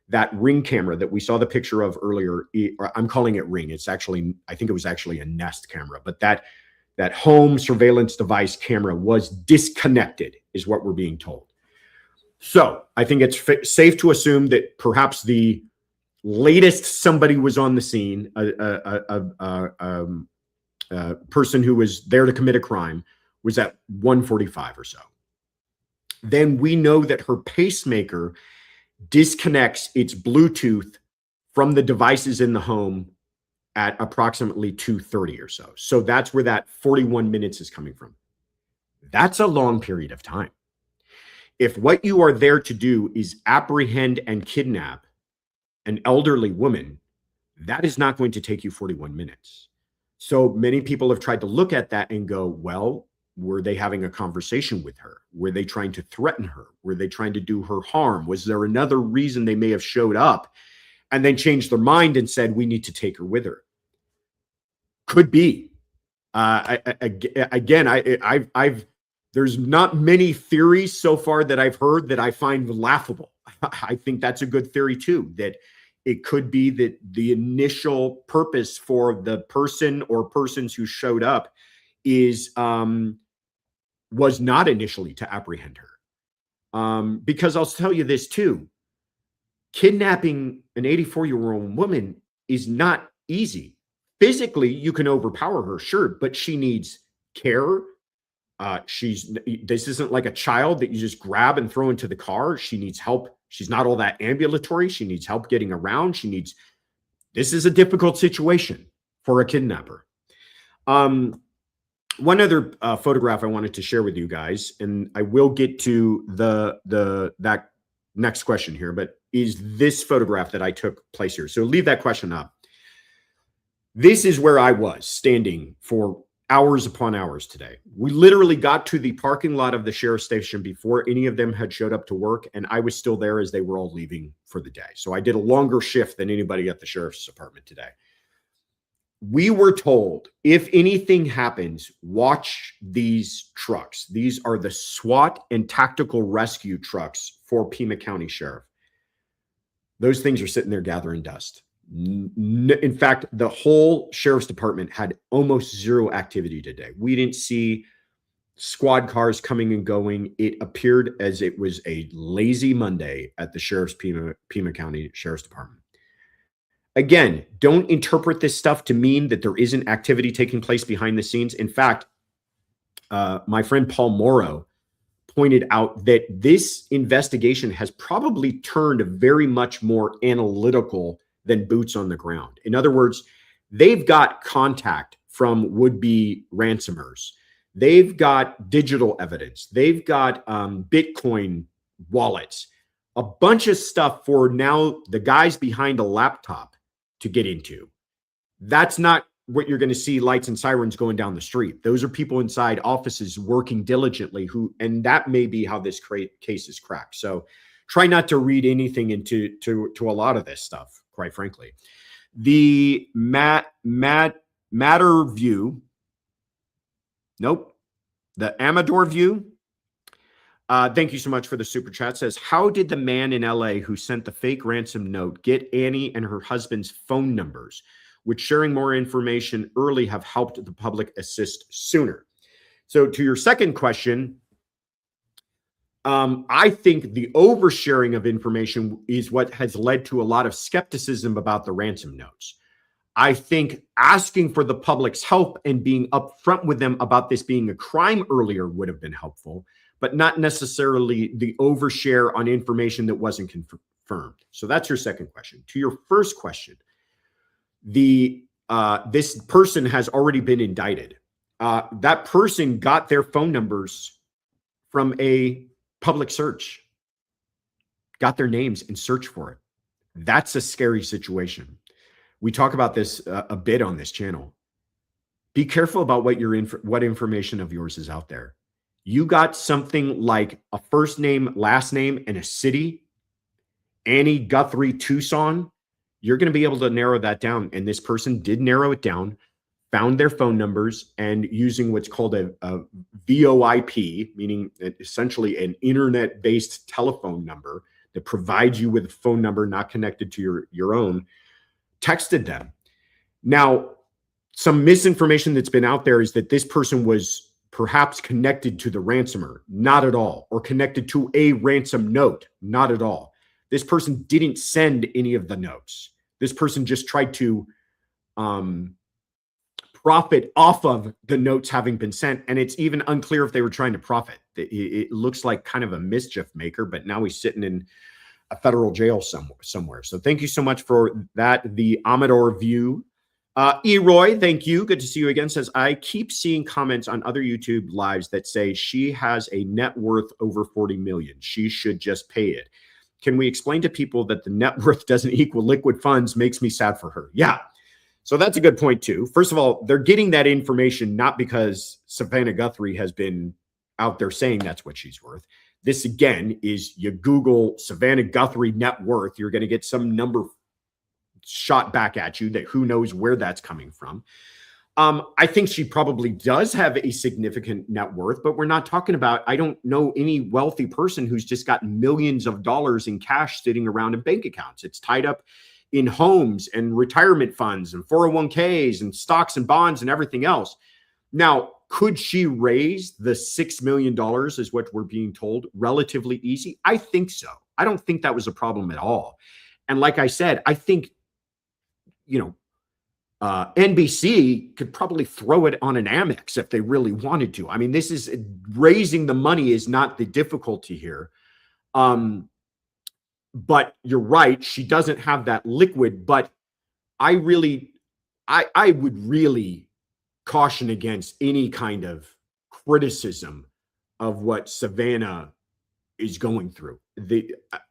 that Ring camera that we saw the picture of earlier, I'm calling it Ring. It's actually, I think it was actually a Nest camera, but that home surveillance device camera was disconnected, is what we're being told. So I think it's safe to assume that perhaps the Latest somebody was on the scene, a person who was there to commit a crime, was at 1:45 or so. Then we know that her pacemaker disconnects its Bluetooth from the devices in the home at approximately 2:30 or so. So that's where that 41 minutes is coming from. That's a long period of time. If what you are there to do is apprehend and kidnap an elderly woman, that is not going to take you 41 minutes. So many people have tried to look at that and go, well, were they having a conversation with her? Were they trying to threaten her? Were they trying to do her harm? Was there another reason they may have showed up and then changed their mind and said, we need to take her with her? Could be. There's not many theories so far that I've heard that I find laughable. I think that's a good theory too, that it could be that the initial purpose for the person or persons who showed up was not initially to apprehend her. Because I'll tell you this too, kidnapping an 84-year-old woman is not easy. Physically, you can overpower her, sure, but she needs care. This isn't like a child that you just grab and throw into the car. She needs help. She's not all that ambulatory. She needs help getting around. This is a difficult situation for a kidnapper. One other photograph I wanted to share with you guys, and I will get to that next question here, but is this photograph that I took place here. So leave that question up. This is where I was standing for hours upon hours today. We literally got to the parking lot of the sheriff's station before any of them had showed up to work, and I was still there as they were all leaving for the day. So I did a longer shift than anybody at the sheriff's department today. We were told, if anything happens, watch these trucks. These are the SWAT and tactical rescue trucks for Pima County Sheriff. Those things are sitting there gathering dust. In fact, the whole sheriff's department had almost zero activity today. We didn't see squad cars coming and going. It appeared as it was a lazy Monday at the Pima County Sheriff's Department. Again, don't interpret this stuff to mean that there isn't activity taking place behind the scenes. In fact, my friend Paul Morrow pointed out that this investigation has probably turned very much more analytical than boots on the ground. In other words, they've got contact from would-be ransomers. They've got digital evidence. They've got Bitcoin wallets, a bunch of stuff for now the guys behind a laptop to get into. That's not what you're going to see lights and sirens going down the street. Those are people inside offices working diligently and that may be how this case is cracked. So try not to read anything into a lot of this stuff, quite frankly. The Matter View. Nope. The Amador View. Thank you so much for the super chat. Says, how did the man in LA who sent the fake ransom note get Annie and her husband's phone numbers? Would sharing more information early have helped the public assist sooner? So to your second question, I think the oversharing of information is what has led to a lot of skepticism about the ransom notes. I think asking for the public's help and being upfront with them about this being a crime earlier would have been helpful, but not necessarily the overshare on information that wasn't confirmed. So that's your second question. To your first question, this person has already been indicted. That person got their phone numbers from a public search, got their names and searched for it. That's a scary situation. We talk about this a bit on this channel. Be careful about what information of yours is out there. You got something like a first name, last name, and a city, Annie Guthrie, Tucson. You're going to be able to narrow that down. And this person did narrow it down, found their phone numbers, and using what's called a VoIP, meaning essentially an internet-based telephone number that provides you with a phone number not connected to your own, texted them. Now, some misinformation that's been out there is that this person was perhaps connected to the ransomer. Not at all. Or connected to a ransom note. Not at all. This person didn't send any of the notes. This person just tried to profit off of the notes having been sent. And it's even unclear if they were trying to profit. It looks like kind of a mischief maker, but now he's sitting in a federal jail somewhere. So thank you so much for that. The Amador View. Eroy, thank you. Good to see you again. Says, I keep seeing comments on other YouTube lives that say she has a net worth over 40 million. She should just pay it. Can we explain to people that the net worth doesn't equal liquid funds? Makes me sad for her. Yeah. So that's a good point too. First of all, they're getting that information not because Savannah Guthrie has been out there saying that's what she's worth. This again is, you Google Savannah Guthrie net worth, you're going to get some number shot back at you that who knows where that's coming from. I think she probably does have a significant net worth, but we're not talking about, I don't know any wealthy person who's just got millions of dollars in cash sitting around in bank accounts. It's tied up in homes and retirement funds and 401ks and stocks and bonds and everything else. Now, could she raise the $6 million is what we're being told relatively easy? I think so. I don't think that was a problem at all. And like I said, I think, NBC could probably throw it on an Amex if they really wanted to. I mean, this is raising the money is not the difficulty here. But you're right. She doesn't have that liquid, but I would really caution against any kind of criticism of what Savannah is going through.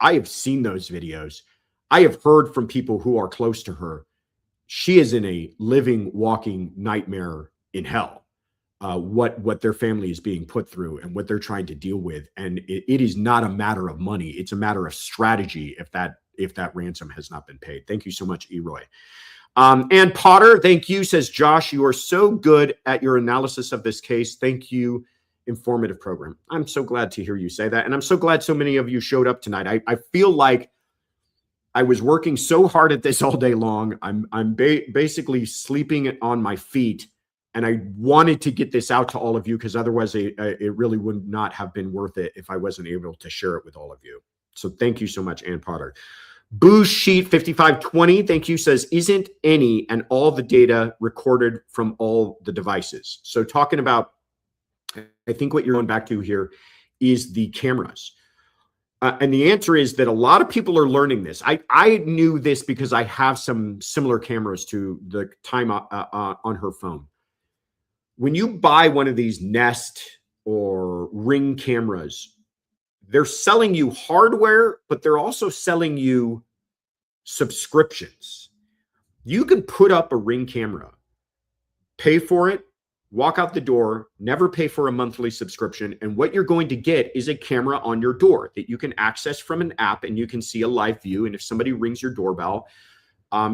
I have seen those videos. I have heard from people who are close to her. She is in a living, walking nightmare in hell. What their family is being put through and what they're trying to deal with. And it is not a matter of money. It's a matter of strategy if that ransom has not been paid. Thank you so much, Eroy. And Potter, thank you, says Josh, you are so good at your analysis of this case. Thank you. Informative program. I'm so glad to hear you say that. And I'm so glad so many of you showed up tonight. I feel like I was working so hard at this all day long. I'm basically sleeping on my feet. And I wanted to get this out to all of you because otherwise it really would not have been worth it if I wasn't able to share it with all of you. So thank you so much, Ann Potter. Boo Sheet 5520, thank you, says, isn't any and all the data recorded from all the devices? So talking about, I think what you're going back to here is the cameras. And the answer is that a lot of people are learning this. I knew this because I have some similar cameras to the time on her phone. When you buy one of these Nest or Ring cameras, they're selling you hardware, but they're also selling you subscriptions. You can put up a Ring camera, pay for it, walk out the door, never pay for a monthly subscription. And what you're going to get is a camera on your door that you can access from an app, and you can see a live view. And if somebody rings your doorbell,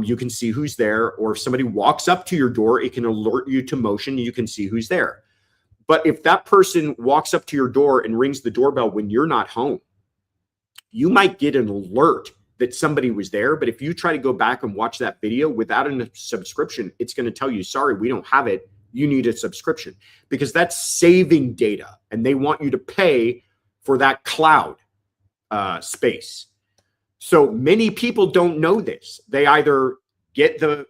you can see who's there. Or if somebody walks up to your door, it can alert you to motion. You can see who's there. But if that person walks up to your door and rings the doorbell when you're not home, you might get an alert that somebody was there. But if you try to go back and watch that video without a subscription, it's going to tell you, sorry, we don't have it. You need a subscription, because that's saving data, and they want you to pay for that cloud space. So many people don't know this. They either get the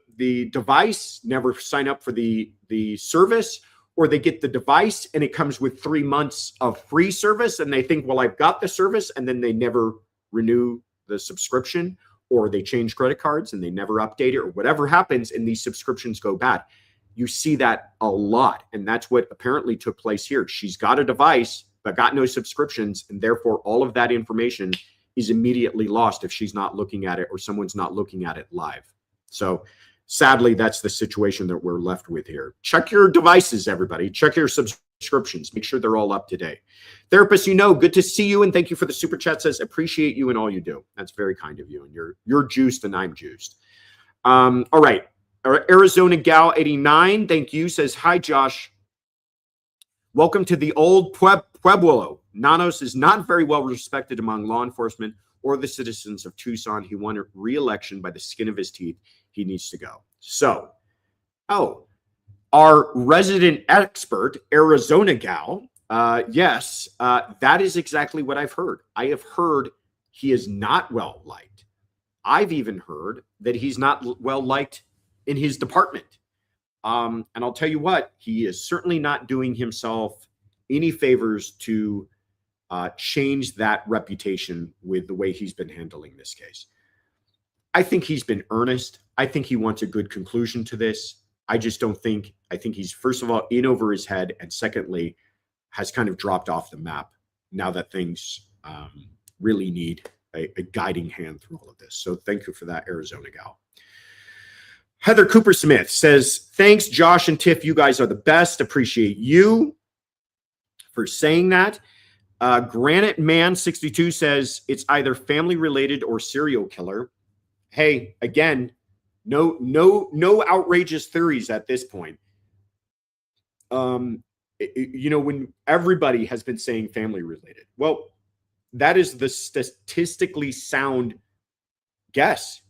device, never sign up for the service, or they get the device and it comes with 3 months of free service, and they think, well, I've got the service, and then they never renew the subscription, or they change credit cards and they never update it, or whatever happens, and these subscriptions go bad. You see that a lot, and that's what apparently took place here. She's got a device but got no subscriptions, and therefore all of that information is immediately lost if she's not looking at it or someone's not looking at it live. So sadly, that's the situation that we're left with here. Check your devices, everybody. Check your subscriptions. Make sure they're all up to date. Therapist, good to see you, and thank you for the super chat. Says, appreciate you and all you do. That's very kind of you, and you're juiced and I'm juiced. All right. Arizona Gal 89, thank you, says, hi, Josh. Welcome to the old Pueblo. Nanos is not very well respected among law enforcement or the citizens of Tucson. He won re-election by the skin of his teeth. He needs to go. So, our resident expert, Arizona Gal, yes, that is exactly what I've heard. I have heard he is not well liked. I've even heard that he's not well liked in his department. And I'll tell you what, he is certainly not doing himself any favors to change that reputation with the way he's been handling this case. I think he's been earnest. I think he wants a good conclusion to this. I just don't think, I think he's, first of all, in over his head, and secondly, has kind of dropped off the map now that things really need a guiding hand through all of this. So thank you for that, Arizona gal. Heather Cooper Smith says, thanks, Josh and Tiff. You guys are the best. Appreciate you for saying that. Granite Man 62 says it's either family related or serial killer. Hey, again, no outrageous theories at this point. You know, when everybody has been saying family related, well, that is the statistically sound guess.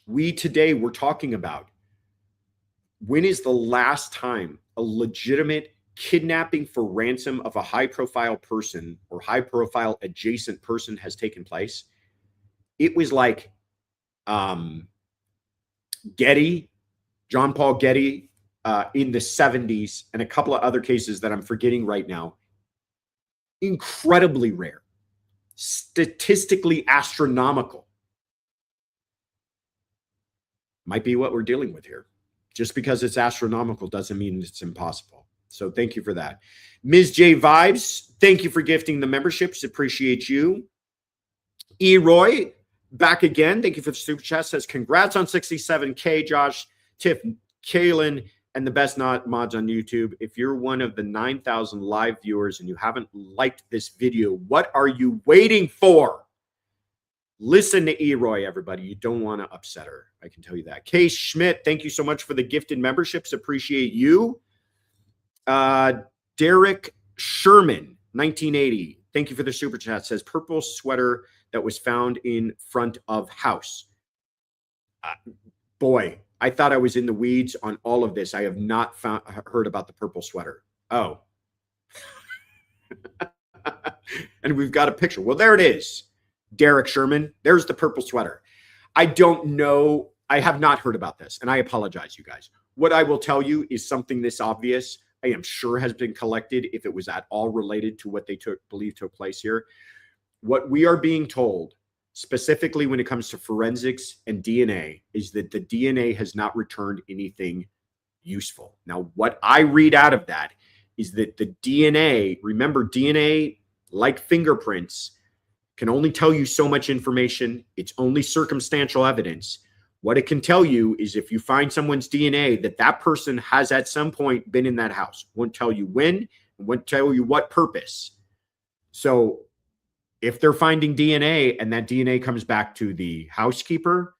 We're talking about, when is the last time a legitimate kidnapping for ransom of a high profile person or high profile adjacent person has taken place? It was like Getty, John Paul Getty, in the 70s, and a couple of other cases that I'm forgetting right now. Incredibly rare, statistically astronomical. Might be what we're dealing with here. Just because it's astronomical doesn't mean it's impossible. So thank you for that. Ms. J Vibes, thank you for gifting the memberships. Appreciate you. E. Roy, back again. Thank you for the super chat. Says, congrats on 67K, Josh, Tiff, Kaylin, and the best mods on YouTube. If you're one of the 9,000 live viewers and you haven't liked this video, what are you waiting for? Listen to Eroy, everybody. You don't want to upset her. I can tell you that. Kay Schmidt, thank you so much for the gifted memberships. Appreciate you. Derek Sherman, 1980. Thank you for the super chat. Says, purple sweater that was found in front of house. Boy, I thought I was in the weeds on all of this. I have not heard about the purple sweater. Oh. And we've got a picture. Well, there it is. Derek Sherman. There's the purple sweater. I don't know. I have not heard about this, and I apologize, you guys. What I will tell you is something this obvious, I am sure has been collected if it was at all related to what they believe took place here. What we are being told, specifically when it comes to forensics and DNA, is that the DNA has not returned anything useful. Now, what I read out of that is that the DNA, remember, DNA, like fingerprints, can only tell you so much information. It's only circumstantial evidence. What it can tell you is if you find someone's DNA, that person has at some point been in that house. Won't tell you when, won't tell you what purpose. So if they're finding DNA and that DNA comes back to the housekeeper,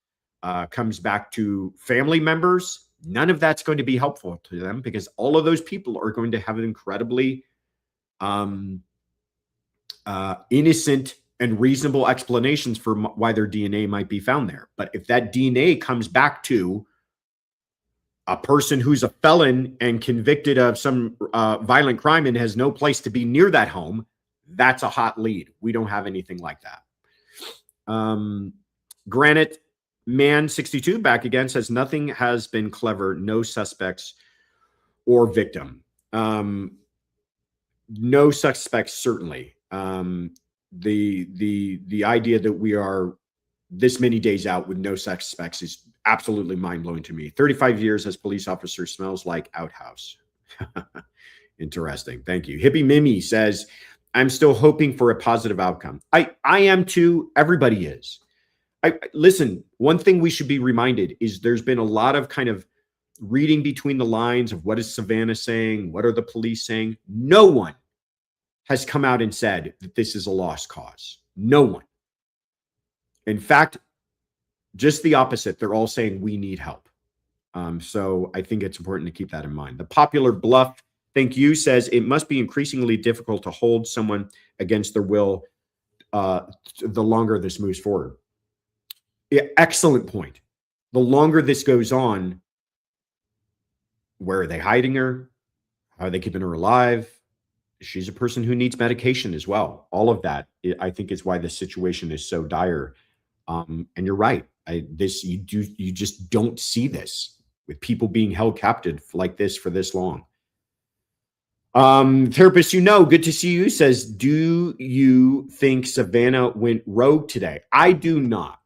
comes back to family members, none of that's going to be helpful to them, because all of those people are going to have an incredibly innocent and reasonable explanations for why their DNA might be found there. But if that DNA comes back to a person who's a felon and convicted of some violent crime and has no place to be near that home, that's a hot lead. We don't have anything like that. Granite Man 62 back again says, nothing has been clever. No suspects or victim. No suspects, certainly. The idea that we are this many days out with no suspects is absolutely mind-blowing to me. 35 years as police officer smells like outhouse. Interesting. Thank you. Hippie Mimi says, I'm still hoping for a positive outcome. I am too. Everybody is. Listen, one thing we should be reminded is there's been a lot of kind of reading between the lines of what is Savannah saying? What are the police saying? No one has come out and said that this is a lost cause. No one. In fact, just the opposite. They're all saying we need help. So I think it's important to keep that in mind. The Popular Bluff, thank you, says it must be increasingly difficult to hold someone against their will the longer this moves forward. Yeah, excellent point. The longer this goes on, where are they hiding her? How are they keeping her alive? she's a person who needs medication as well. All of that, I think, is why the situation is so dire. And you're right. You just don't see this with people being held captive like this for this long. Therapist, good to see you, says, do you think Savannah went rogue today? I do not.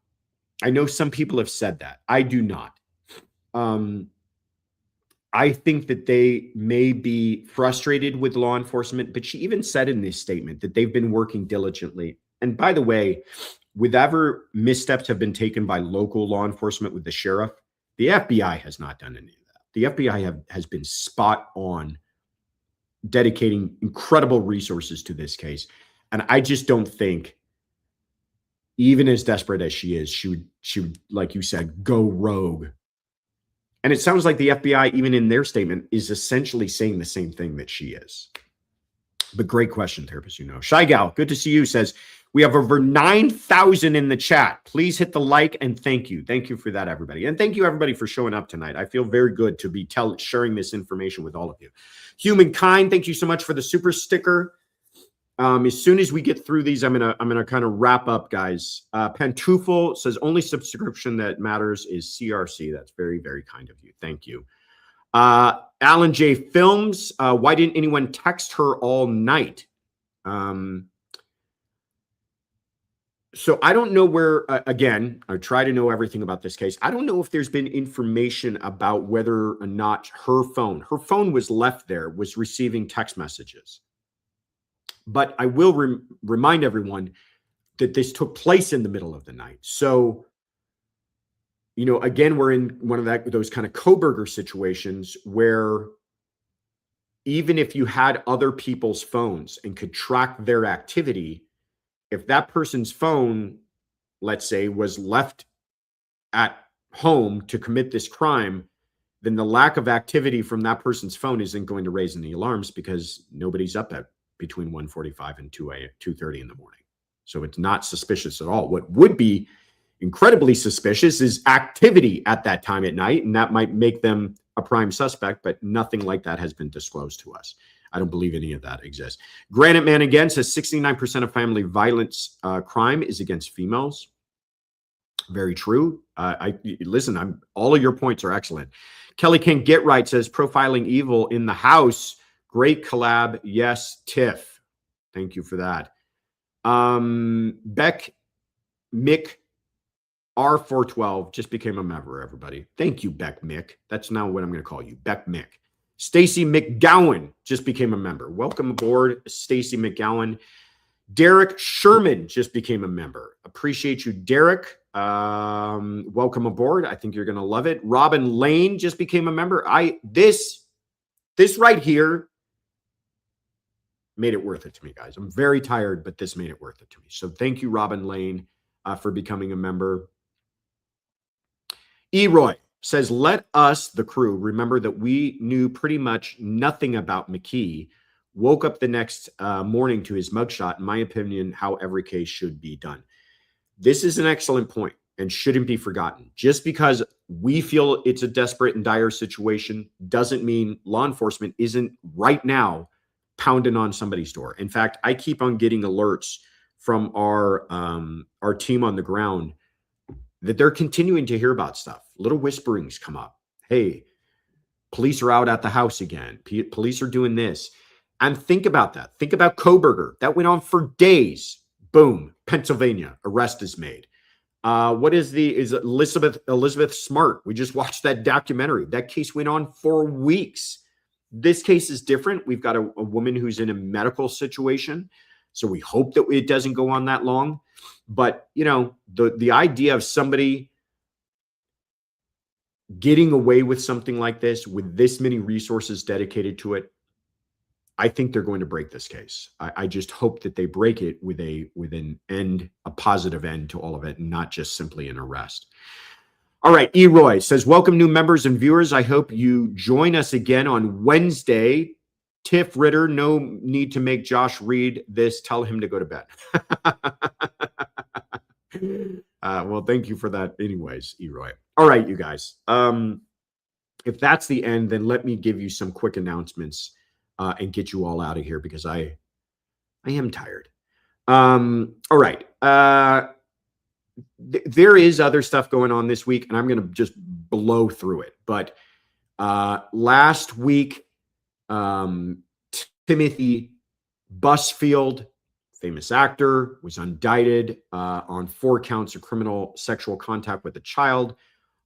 I know some people have said that. I do not. I think that they may be frustrated with law enforcement, but she even said in this statement that they've been working diligently. And by the way, whatever missteps have been taken by local law enforcement with the sheriff, the FBI has not done any of that. The FBI has been spot on, dedicating incredible resources to this case. And I just don't think, even as desperate as she is, she would, like you said, go rogue. And it sounds like the FBI, even in their statement, is essentially saying the same thing that she is. But great question, Therapist. Shy Gal, good to see you, says, we have over 9,000 in the chat. Please hit the like and thank you. Thank you for that, everybody. And thank you, everybody, for showing up tonight. I feel very good to be sharing this information with all of you. Humankind, thank you so much for the super sticker. As soon as we get through these, I'm gonna kind of wrap up, guys. Pantufel says, only subscription that matters is CRC. That's very, very kind of you. Thank you. Alan J. Films, why didn't anyone text her all night? So I don't know where, again, I try to know everything about this case. I don't know if there's been information about whether or not her phone was left there, was receiving text messages. But I will remind everyone that this took place in the middle of the night. So, again, we're in one of those kind of Koberger situations where even if you had other people's phones and could track their activity, if that person's phone, let's say, was left at home to commit this crime, then the lack of activity from that person's phone isn't going to raise any alarms because nobody's up at between 1:45 and 2:30 in the morning. So it's not suspicious at all. What would be incredibly suspicious is activity at that time at night, and that might make them a prime suspect, but nothing like that has been disclosed to us. I don't believe any of that exists. Granite Man again says 69% of family violence crime is against females. Very true. Listen, all of your points are excellent. Kelly King Get Right says profiling evil in the house. Great collab. Yes, Tiff. Thank you for that. Beck Mick R412 just became a member, everybody. Thank you, Beck Mick. That's now what I'm going to call you, Beck Mick. Stacy McGowan just became a member. Welcome aboard, Stacy McGowan. Derek Sherman just became a member. Appreciate you, Derek. Welcome aboard. I think you're going to love it. Robin Lane just became a member. This right here made it worth it to me, guys. I'm very tired, but this made it worth it to me. So thank you, Robin Lane, for becoming a member. Eroy says, let us, the crew, remember that we knew pretty much nothing about McKee. Woke up the next morning to his mugshot. In my opinion, how every case should be done. This is an excellent point and shouldn't be forgotten. Just because we feel it's a desperate and dire situation doesn't mean law enforcement isn't right now pounding on somebody's door. In fact, I keep on getting alerts from our team on the ground that they're continuing to hear about stuff. Little whisperings come up. Hey, police are out at the house again. Police are doing this. And think about that. Think about Koberger. That went on for days. Boom, Pennsylvania, arrest is made. Is Elizabeth Smart? We just watched that documentary. That case went on for weeks. This case is different. We've got a woman who's in a medical situation. So we hope that it doesn't go on that long. But, the idea of somebody getting away with something like this with this many resources dedicated to it, I think they're going to break this case. I just hope that they break it with a positive end to all of it, and not just simply an arrest. All right, Eroy says, welcome new members and viewers. I hope you join us again on Wednesday. Tiff Ritter, no need to make Josh read this. Tell him to go to bed. Well, thank you for that anyways, Eroy. All right, you guys. If that's the end, then let me give you some quick announcements. and get you all out of here because I am tired. All right. There is other stuff going on this week, and I'm going to just blow through it. But last week, Timothy Busfield, famous actor, was indicted on 4 counts of criminal sexual contact with a child.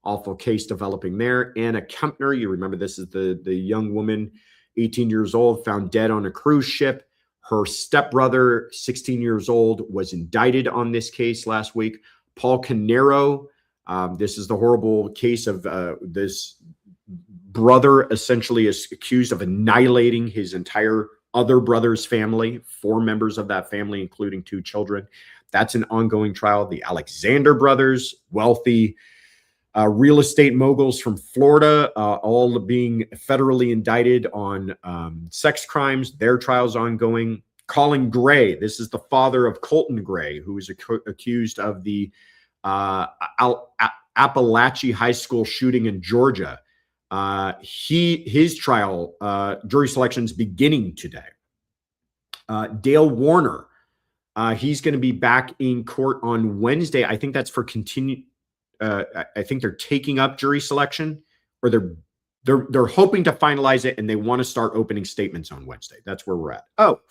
Awful case developing there. Anna Kempner, you remember this is the young woman, 18 years old, found dead on a cruise ship. Her stepbrother, 16 years old, was indicted on this case last week. Paul Canero, this is the horrible case of this brother essentially is accused of annihilating his entire other brother's family, 4 members of that family, including 2 children. That's an ongoing trial. The Alexander brothers, wealthy real estate moguls from Florida, all being federally indicted on sex crimes. Their trial's ongoing. Colin Gray, this is the father of Colton Gray, who was accused of the Appalachia High School shooting in Georgia. His trial, jury selection's beginning today. Dale Warner, he's going to be back in court on Wednesday. I think that's for continued. I think they're taking up jury selection, or they're hoping to finalize it, and they want to start opening statements on Wednesday. That's where we're at. Oh,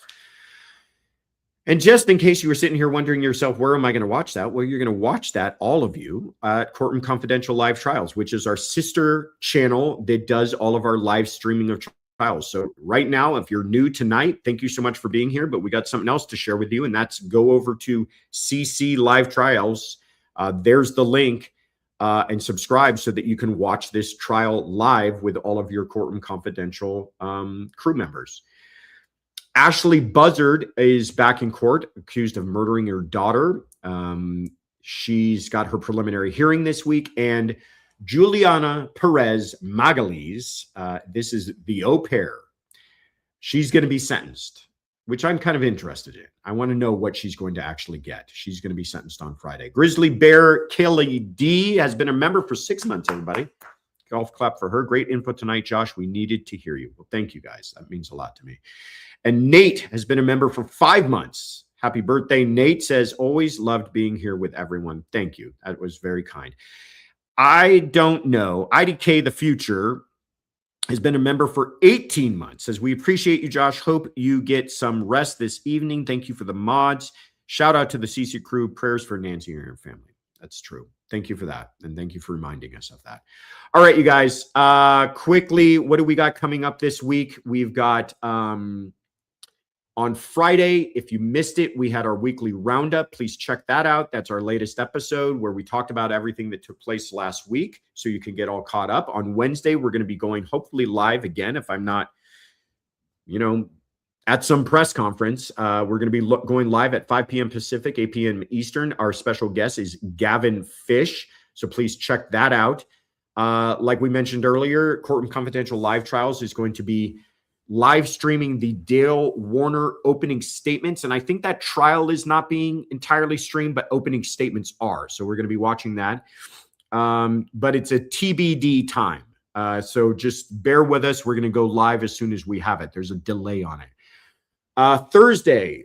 and just in case you were sitting here wondering yourself, where am I going to watch that? Well, you're going to watch that, all of you, at Courtroom Confidential Live Trials, which is our sister channel that does all of our live streaming of trials. So right now, if you're new tonight, thank you so much for being here, but we got something else to share with you, and that's go over to CC Live Trials. There's the link. And subscribe so that you can watch this trial live with all of your Courtroom Confidential crew members. Ashley Buzzard is back in court, accused of murdering her daughter. She's got her preliminary hearing this week. And Juliana Perez Magalhães, this is the au pair. She's going to be sentenced, which I'm kind of interested in. I want to know what she's going to actually get. She's going to be sentenced on Friday. Grizzly Bear Kelly D has been a member for 6 months, everybody. Golf clap for her. Great input tonight, Josh. We needed to hear you. Well, thank you, guys. That means a lot to me. And Nate has been a member for 5 months. Happy birthday, Nate. Says, always loved being here with everyone. Thank you. That was very kind. I don't know. IDK The Future has been a member for 18 months. Says, we appreciate you, Josh. Hope you get some rest this evening. Thank you for the mods. Shout out to the CC crew. Prayers for Nancy and her family. That's true. Thank you for that. And thank you for reminding us of that. All right, you guys. Quickly, what do we got coming up this week? We've got on Friday, if you missed it, we had our weekly roundup. Please check that out. That's our latest episode where we talked about everything that took place last week, so you can get all caught up. On Wednesday, we're going to be going hopefully live again. If I'm not, at some press conference, we're going to be going live at 5 p.m. Pacific, 8 p.m. Eastern. Our special guest is Gavin Fish, so please check that out. Like we mentioned earlier, Courtroom Confidential Live Trials is going to be live streaming the Dale Warner opening statements. And I think that trial is not being entirely streamed, but opening statements are. So we're going to be watching that. But it's a TBD time. So just bear with us. We're going to go live as soon as we have it. There's a delay on it. Thursday,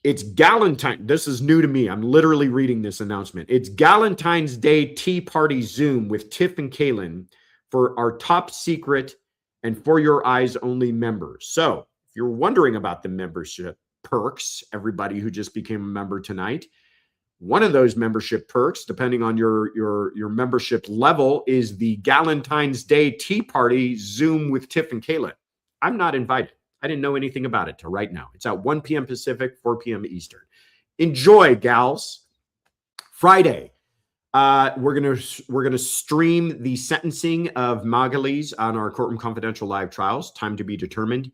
it's Galentine. This is new to me. I'm literally reading this announcement. It's Galentine's Day Tea Party Zoom with Tiff and Kaylin for our top secret and for your eyes only members. So if you're wondering about the membership perks, everybody who just became a member tonight, one of those membership perks, depending on your membership level, is the Galentine's Day Tea Party Zoom with Tiff and Kaylin. I'm not invited. I didn't know anything about it till right now. It's at 1 p.m. Pacific, 4 p.m. Eastern. Enjoy, gals. Friday, we're gonna stream the sentencing of Magalhães on our Courtroom Confidential Live Trials. Time to be determined.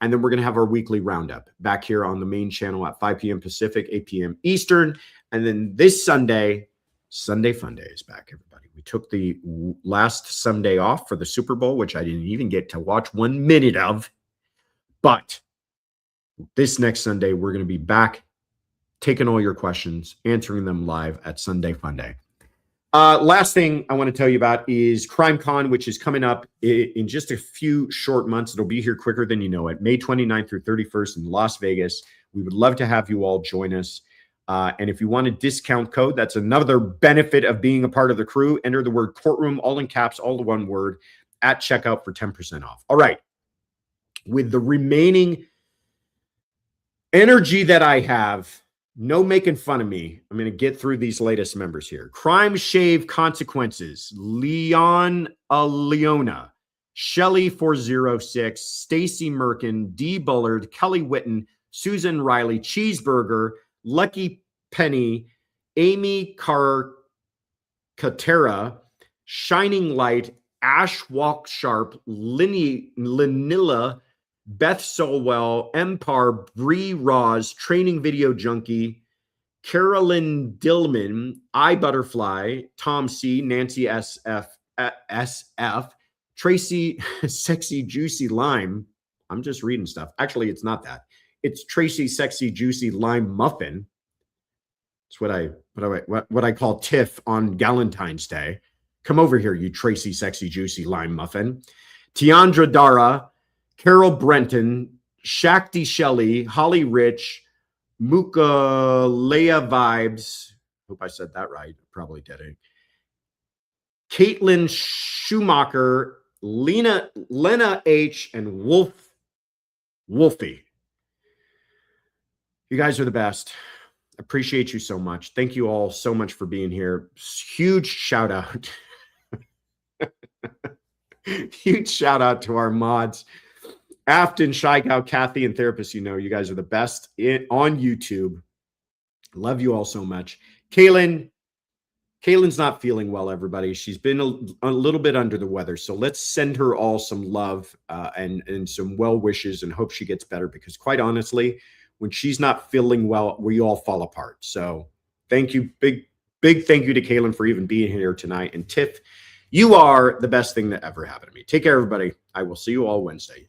And then we're going to have our weekly roundup back here on the main channel at 5 p.m. Pacific, 8 p.m. Eastern. And then this Sunday, Sunday Fun Day is back, everybody. We took the last Sunday off for the Super Bowl, which I didn't even get to watch 1 minute of. But this next Sunday, we're going to be back taking all your questions, answering them live at Sunday Fun Day. Last thing I want to tell you about is CrimeCon, which is coming up in just a few short months. It'll be here quicker than you know it. May 29th through 31st in Las Vegas. We would love to have you all join us. And if you want a discount code, that's another benefit of being a part of the crew. Enter the word courtroom, all in caps, all the one word, at checkout for 10% off. All right. With the remaining energy that I have, no making fun of me, I'm going to get through these latest members here. Crime Shave Consequences, Leona, Shelly 406, Stacy Merkin, D Bullard, Kelly Witten, Susan Riley, Cheeseburger, Lucky Penny, Amy Carcatera, Shining Light, Ash Walk Sharp, Lanilla, Beth Solwell, Empar, Bree Roz, Training Video Junkie, Carolyn Dillman, I Butterfly, Tom C, Nancy SF, Tracy Sexy Juicy Lime. I'm just reading stuff. Actually, it's not that. It's Tracy Sexy Juicy Lime Muffin. It's what I call Tiff on Galentine's Day. Come over here, you Tracy Sexy Juicy Lime Muffin. Tiandra Dara, Carol Brenton, Shakti Shelley, Holly Rich, Muka Leia Vibes. Hope I said that right. Probably didn't. Caitlin Schumacher, Lena H, and Wolfie. You guys are the best. Appreciate you so much. Thank you all so much for being here. Huge shout out. Huge shout out to our mods. Afton, Shy Gal, Kathy, and Therapist. You know, you guys are the best on YouTube. Love you all so much. Kaylin's not feeling well, everybody. She's been a little bit under the weather. So let's send her all some love and some well wishes and hope she gets better, because quite honestly, when she's not feeling well, we all fall apart. So thank you. Big thank you to Kaylin for even being here tonight. And Tiff, you are the best thing that ever happened to me. Take care, everybody. I will see you all Wednesday.